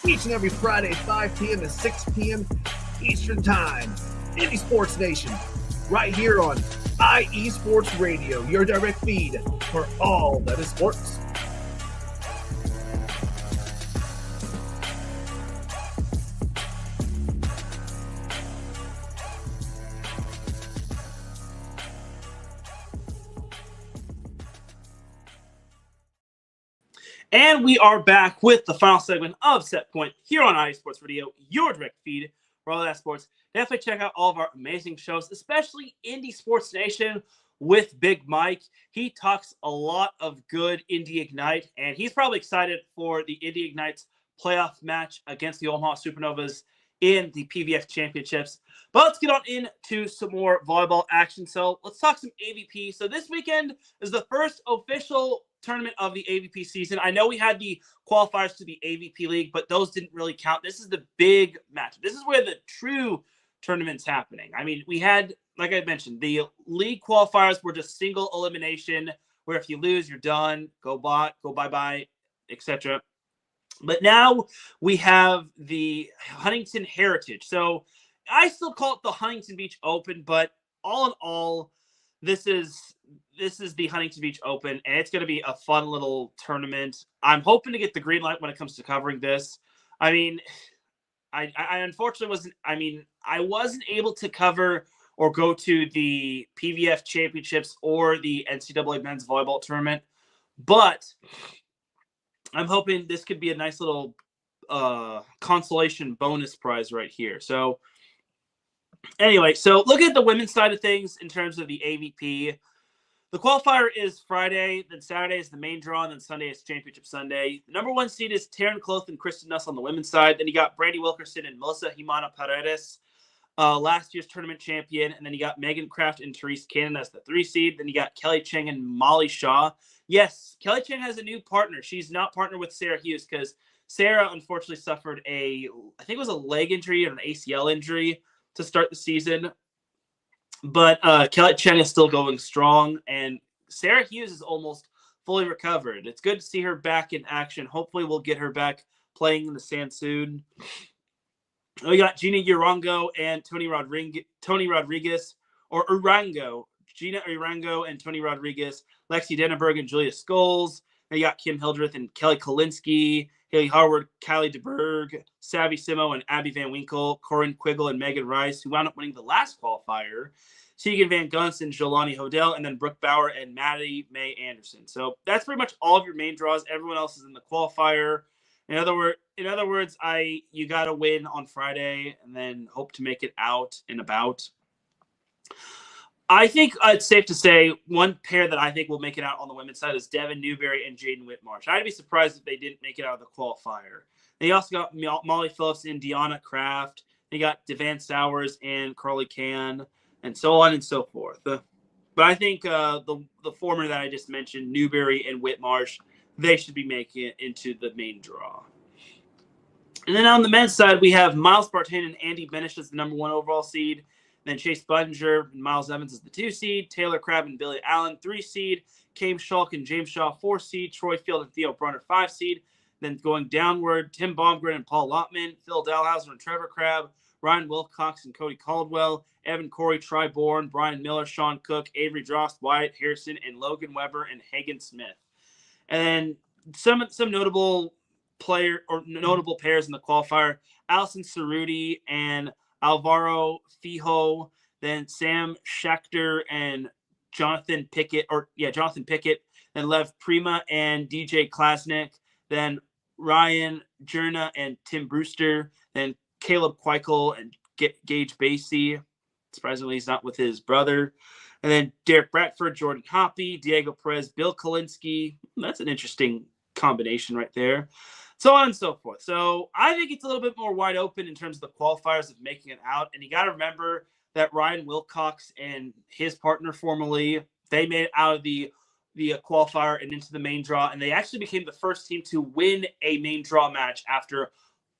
S9: each and every Friday, 5 p.m. to 6 p.m. Eastern Time. Indy Sports Nation, right here on IE Sports Radio, your direct feed for all that is sports.
S1: And we are back with the final segment of Set Point here on IE Sports Radio, your direct feed for all that sports. Definitely check out all of our amazing shows, especially Indy Sports Nation with Big Mike. He talks a lot of good Indy Ignite, and he's probably excited for the Indy Ignite's playoff match against the Omaha Supernovas in the PVF Championships. But let's get on into some more volleyball action. So let's talk some AVP. So this weekend is the first official tournament of the AVP season. I know we had the qualifiers to the AVP League, but those didn't really count. This is the big match. This is where the true tournament's happening. I mean, we had, like I mentioned, the league qualifiers were just single elimination, where if you lose, you're done, go bye-bye, etc. But now we have the Huntington Heritage. So I still call it the Huntington Beach Open, but all in all, this is the Huntington Beach Open, and it's going to be a fun little tournament. I'm hoping to get the green light when it comes to covering this. I mean, I unfortunately I wasn't able to cover or go to the PVF Championships or the NCAA Men's Volleyball Tournament, but I'm hoping this could be a nice little consolation bonus prize right here. So anyway, so look at the women's side of things in terms of the AVP. The qualifier is Friday, then Saturday is the main draw, and then Sunday is Championship Sunday. The number one seed is Teran Rodriguez and Kristen Nuss on the women's side. Then you got Brandy Wilkerson and Melissa Jimena Paredes, last year's tournament champion. And then you got Megan Kraft and Therese Cannon as the 3 seed. Then you got Kelly Cheng and Molly Shaw. Yes, Kelly Cheng has a new partner. She's not partnered with Sarah Hughes because Sarah unfortunately suffered I think it was a leg injury or an ACL injury to start the season. But Kelly Cheng is still going strong, and Sarah Hughes is almost fully recovered. It's good to see her back in action. Hopefully we'll get her back playing in the sand soon. We got Gina Urango and Tony Rodriguez, or Urango. Gina Urango and Tony Rodriguez, Lexi Denenberg and Julia Scholes. Then you got Kim Hildreth and Kelly Kolinsky, Haley Harward, Kylie DeBerg, Savvy Simo and Abby Van Winkle, Corinne Quiggle and Megan Rice, who wound up winning the last qualifier, Tegan Van Gunst and Jolani Hodel, and then Brooke Bauer and Maddie Mae Anderson. So that's pretty much all of your main draws. Everyone else is in the qualifier. In other words, you got to win on Friday and then hope to make it out and about. I think it's safe to say one pair that I think will make it out on the women's side is Devin Newberry and Jaden Whitmarsh. I'd be surprised if they didn't make it out of the qualifier. They also got Molly Phillips and Deanna Kraft. They got Devan Sowers and Carly Can, and so on and so forth. But I think the former that I just mentioned, Newberry and Whitmarsh, they should be making it into the main draw. And then on the men's side, we have Miles Partain and Andy Benish as the number 1 overall seed. Then Chase Budinger and Miles Evans as the 2 seed. Taylor Crabb and Billy Allen, 3 seed. Kame Schulk and James Shaw, 4 seed. Troy Field and Theo Brunner, 5 seed. Then going downward, Tim Baumgren and Paul Lottman, Phil Dalhouser and Trevor Crabb, Ryan Wilcox and Cody Caldwell, Evan Corey, Tri Bourne, Brian Miller, Sean Cook, Avery Drost, Wyatt Harrison, and Logan Weber and Hagen Smith. And some notable notable pairs in the qualifier: Allison Cerruti and Alvaro Fijo, then Sam Schechter and Jonathan Pickett, then Lev Prima and DJ Klasnick, then Ryan Jurna and Tim Brewster, then Caleb Queichel and Gage Basie. Surprisingly, he's not with his brother. And then Derek Bradford, Jordan Hoppy, Diego Perez, Bill Kolinsky. That's an interesting combination right there. So on and so forth. So I think it's a little bit more wide open in terms of the qualifiers of making it out. And you got to remember that Ryan Wilcox and his partner formerly, they made it out of the qualifier and into the main draw. And they actually became the first team to win a main draw match after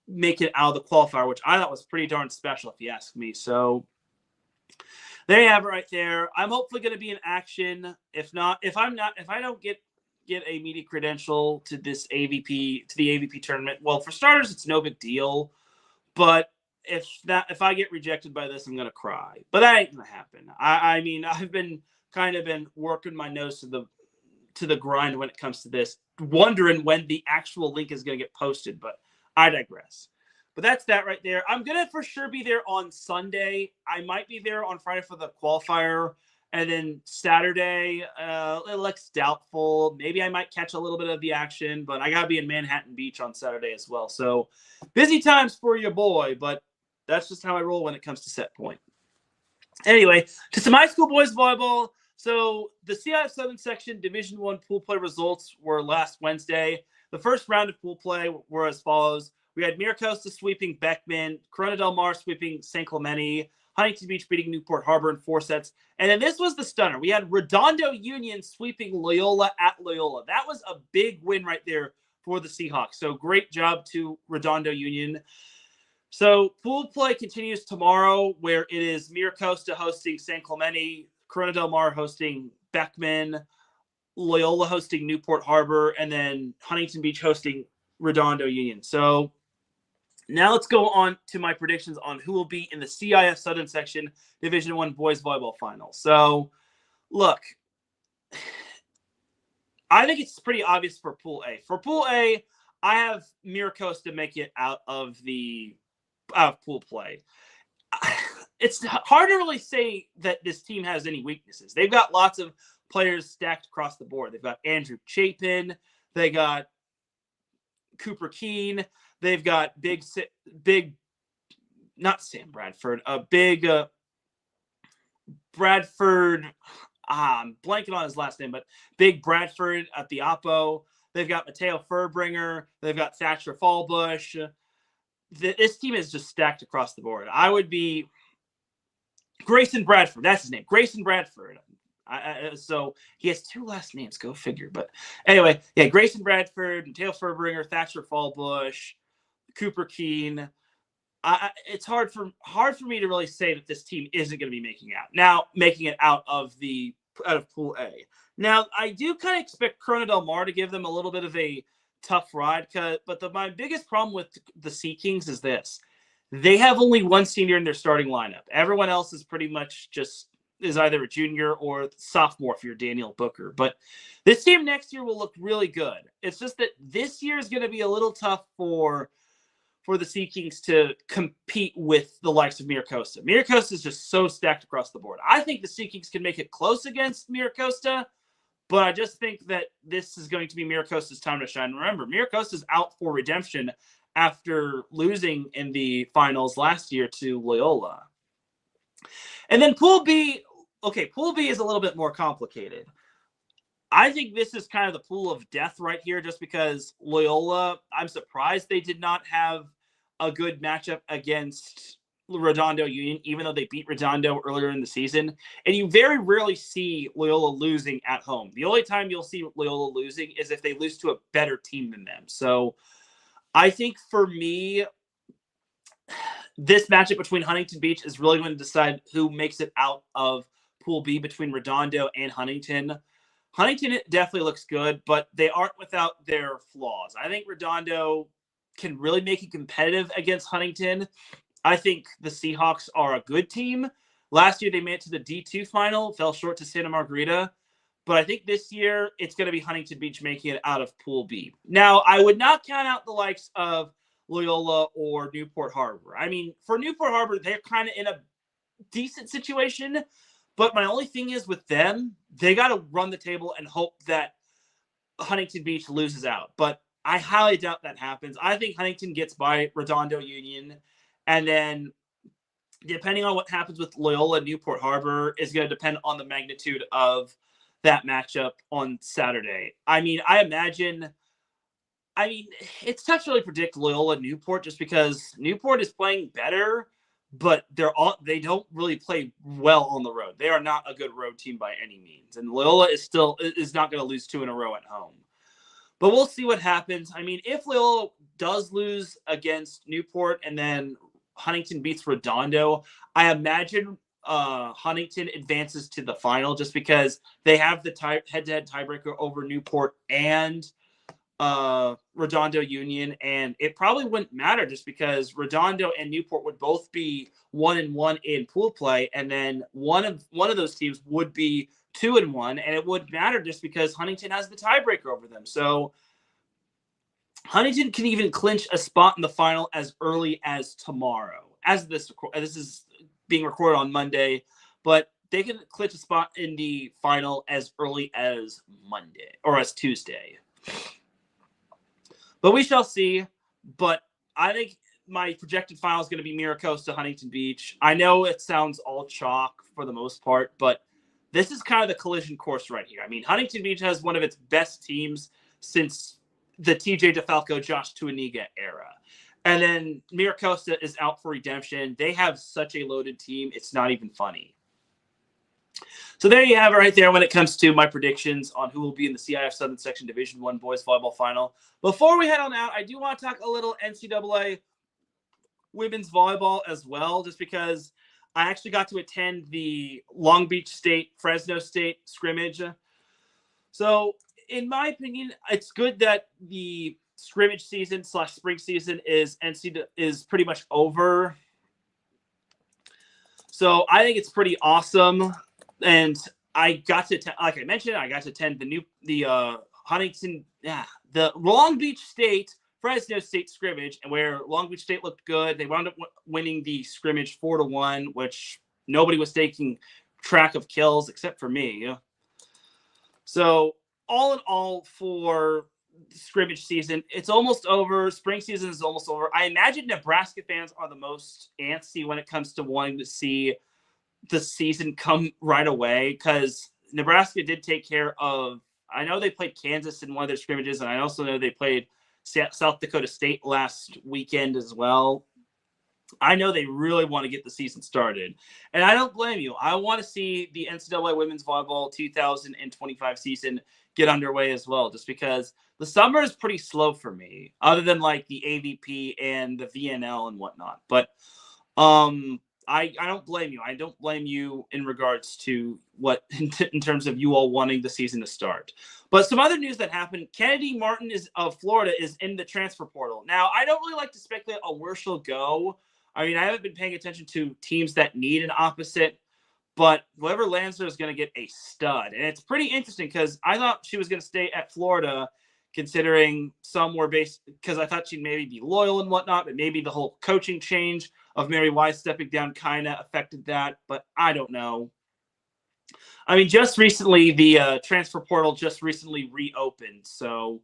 S1: making it out of the qualifier, which I thought was pretty darn special, if you ask me. So there you have it right there. I'm hopefully going to be in action. If I don't get a media credential to the AVP tournament, well, for starters, it's no big deal. But if I get rejected by this, I'm going to cry. But that ain't going to happen. I mean, I've been working my nose to the grind when it comes to this, wondering when the actual link is going to get posted, but I digress. But that's that right there. I'm going to for sure be there on Sunday. I might be there on Friday for the qualifier. And then Saturday, it looks doubtful. Maybe I might catch a little bit of the action, but I got to be in Manhattan Beach on Saturday as well. So busy times for your boy, but that's just how I roll when it comes to set point. Anyway, to some high school boys volleyball. So the CIF Southern Section Division I pool play results were last Wednesday. The first round of pool play were as follows. We had Miracosta sweeping Beckman, Corona Del Mar sweeping San Clemente, Huntington Beach beating Newport Harbor in 4 sets. And then this was the stunner. We had Redondo Union sweeping Loyola at Loyola. That was a big win right there for the Seahawks. So great job to Redondo Union. So pool play continues tomorrow, where it is Miracosta hosting San Clemente, Corona Del Mar hosting Beckman, Loyola hosting Newport Harbor, and then Huntington Beach hosting Redondo Union. So now let's go on to my predictions on who will be in the CIF Southern Section Division I Boys Volleyball Finals. So, look, I think it's pretty obvious for Pool A. For Pool A, I have Miracosta make it out of pool play. It's hard to really say that this team has any weaknesses. They've got lots of players stacked across the board. They've got Andrew Chapin. They got Cooper Keene. They've got not Sam Bradford, Bradford. I'm blanking on his last name, but Big Bradford at the Oppo. They've got Mateo Furbringer. They've got Thatcher Fallbush. This team is just stacked across the board. I would be Grayson Bradford. That's his name. Grayson Bradford. So he has 2 last names. Go figure. But anyway, yeah, Grayson Bradford, Mateo Furbringer, Thatcher Fallbush, Cooper Keene. It's hard for me to really say that this team isn't going to be making it out of Pool A. Now, I do kind of expect Corona Del Mar to give them a little bit of a tough ride, but my biggest problem with the Sea Kings is this. They have only 1 senior in their starting lineup. Everyone else is pretty much is either a junior or sophomore if you're Daniel Booker. But this team next year will look really good. It's just that this year is going to be a little tough for the Sea Kings to compete with the likes of Miracosta. Miracosta is just so stacked across the board. I think the Sea Kings can make it close against Miracosta, but I just think that this is going to be Miracosta's time to shine. Remember, Miracosta's out for redemption after losing in the finals last year to Loyola. And then Pool B, Pool B is a little bit more complicated. I think this is kind of the pool of death right here, just because Loyola, I'm surprised they did not have a good matchup against Redondo Union, even though they beat Redondo earlier in the season. And you very rarely see Loyola losing at home. The only time you'll see Loyola losing is if they lose to a better team than them. So I think for me, this matchup between Huntington Beach is really going to decide who makes it out of Pool B between Redondo and Huntington. Huntington definitely looks good, but they aren't without their flaws. I think Redondo can really make it competitive against Huntington. I think the Seahawks are a good team. Last year, they made it to the D2 final, fell short to Santa Margarita. But I think this year, it's going to be Huntington Beach making it out of Pool B. Now, I would not count out the likes of Loyola or Newport Harbor. I mean, for Newport Harbor, they're kind of in a decent situation. But my only thing is with them, they got to run the table and hope that Huntington Beach loses out. But I highly doubt that happens. I think Huntington gets by Redondo Union. And then depending on what happens with Loyola and Newport Harbor is going to depend on the magnitude of that matchup on Saturday. I mean, it's tough to really predict Loyola and Newport just because Newport is playing better, but they don't really play well on the road. They are not a good road team by any means. And Loyola is not going to lose 2 in a row at home. But we'll see what happens. I mean, if Loyola does lose against Newport and then Huntington beats Redondo, I imagine Huntington advances to the final just because they have the head-to-head tiebreaker over Newport and Redondo Union, and it probably wouldn't matter just because Redondo and Newport would both be 1-1 in pool play, and then one of those teams would be 2-1, and it wouldn't matter just because Huntington has the tiebreaker over them. So Huntington can even clinch a spot in the final as early as tomorrow. As this is being recorded on Monday, but they can clinch a spot in the final as early as Monday or as Tuesday. But we shall see. But I think my projected final is going to be Miracosta Huntington Beach. I know it sounds all chalk for the most part, but this is kind of the collision course right here. I mean, Huntington Beach has one of its best teams since the TJ DeFalco, Josh Tuaniga era. And then Miracosta is out for redemption. They have such a loaded team. It's not even funny. So there you have it right there when it comes to my predictions on who will be in the CIF Southern Section Division I Boys Volleyball Final. Before we head on out, I do want to talk a little NCAA women's volleyball as well, just because I actually got to attend the Long Beach State, Fresno State scrimmage. So in my opinion, it's good that the scrimmage season / spring season is pretty much over. So I think it's pretty awesome. And I got to, like I mentioned, I got to attend the Long Beach State, Fresno State scrimmage, and where Long Beach State looked good. They wound up winning the scrimmage 4-1, which nobody was taking track of kills except for me. So all in all, for scrimmage season, it's almost over. Spring season is almost over. I imagine Nebraska fans are the most antsy when it comes to wanting to see the season come right away, because Nebraska did take care of, I know they played Kansas in one of their scrimmages, and I also know they played South Dakota State last weekend as well. I know they really want to get the season started, and I don't blame you. I want to see the NCAA Women's Volleyball 2025 season get underway as well, just because the summer is pretty slow for me, other than like the AVP and the VNL and whatnot. But I don't blame you. I don't blame you in regards to what in terms of you all wanting the season to start. But some other news that happened: Kennedy Martin of Florida is in the transfer portal. Now, I don't really like to speculate on where she'll go. I mean, I haven't been paying attention to teams that need an opposite, but whoever lands her is going to get a stud. And it's pretty interesting because I thought she was going to stay at Florida, considering some were based, because I thought she'd maybe be loyal and whatnot, but maybe the whole coaching change of Mary Wise stepping down kind of affected that, but I don't know. I mean, just recently, the transfer portal just recently reopened, so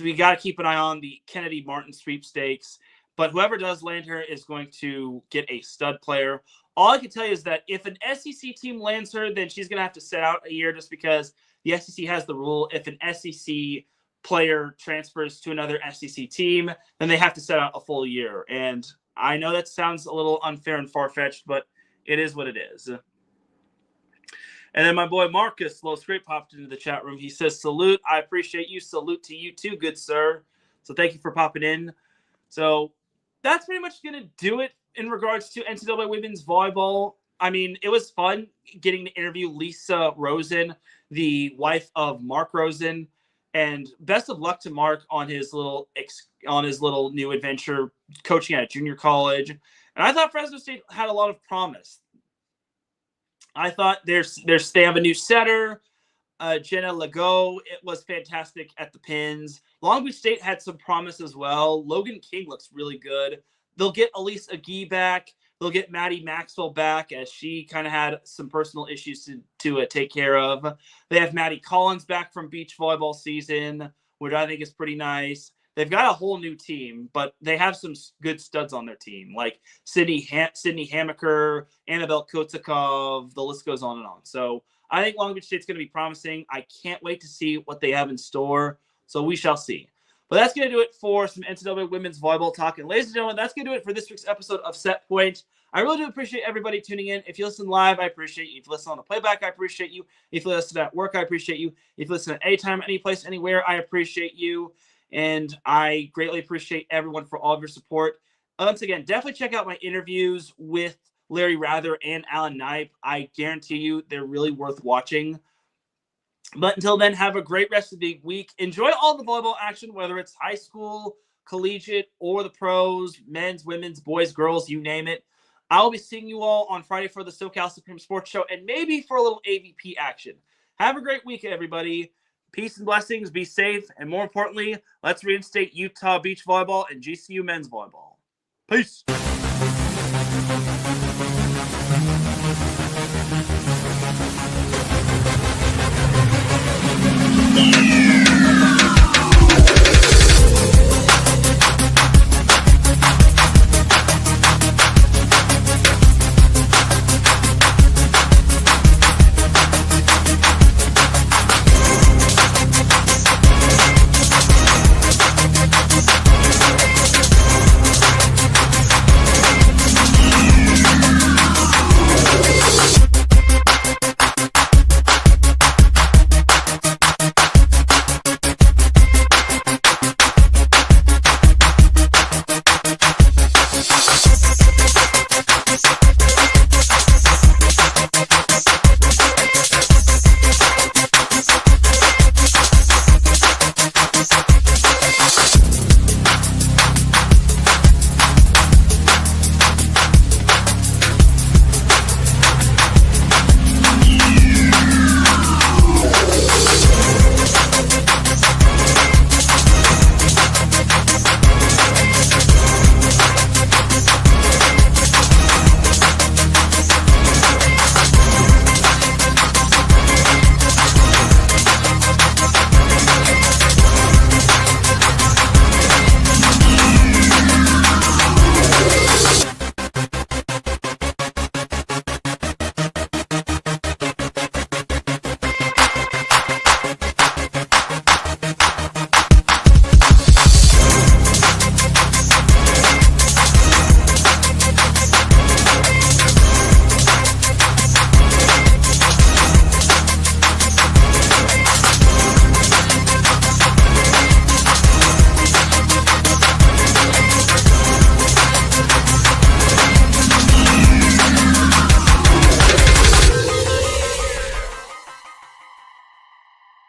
S1: we got to keep an eye on the Kennedy Martin sweepstakes. But whoever does land her is going to get a stud player. all I can tell you is that if an SEC team lands her, then she's going to have to sit out a year just because the SEC has the rule. If an SEC player transfers to another SEC team, then they have to sit out a full year. And I know that sounds a little unfair and far-fetched, but it is what it is. And then my boy Marcus Low Scrape popped into the chat room. He says, salute. I appreciate you. Salute to you too, good sir. So thank you for popping in. So that's pretty much going to do it in regards to NCAA women's volleyball. I mean, it was fun getting to interview Lisa Rosen, the wife of Mark Rosen, and best of luck to Mark on his little new adventure coaching at a junior college. And I thought Fresno State had a lot of promise. I thought they have a new setter, Jenna Legault. It was fantastic at the pins. Long Beach State had some promise as well. Logan King looks really good. They'll get Elise Agee back. They'll get Maddie Maxwell back as she kind of had some personal issues to take care of. They have Maddie Collins back from beach volleyball season, which I think is pretty nice. They've got a whole new team, but they have some good studs on their team, like Sydney Hamaker, Annabelle Kotsakov. The list goes on and on. So I think Long Beach State's going to be promising. I can't wait to see what they have in store. So we shall see. But that's going to do it for some NCAA women's volleyball talk. And ladies and gentlemen, that's going to do it for this week's episode of Set Point. I really do appreciate everybody tuning in. If you listen live, I appreciate you. If you listen on the playback, I appreciate you. If you listen at work, I appreciate you. If you listen at any time, any place, anywhere, I appreciate you. And I greatly appreciate everyone for all of your support. Once again, definitely check out my interviews with Larry Rather and Alan Knipe. I guarantee you they're really worth watching. But until then, have a great rest of the week. Enjoy all the volleyball action, whether it's high school, collegiate, or the pros, men's, women's, boys, girls, you name it. I'll be seeing you all on Friday for the SoCal Supreme Sports Show and maybe for a little AVP action. Have a great week, everybody. Peace and blessings. Be safe. And more importantly, let's reinstate Utah beach volleyball and GCU men's volleyball. Peace.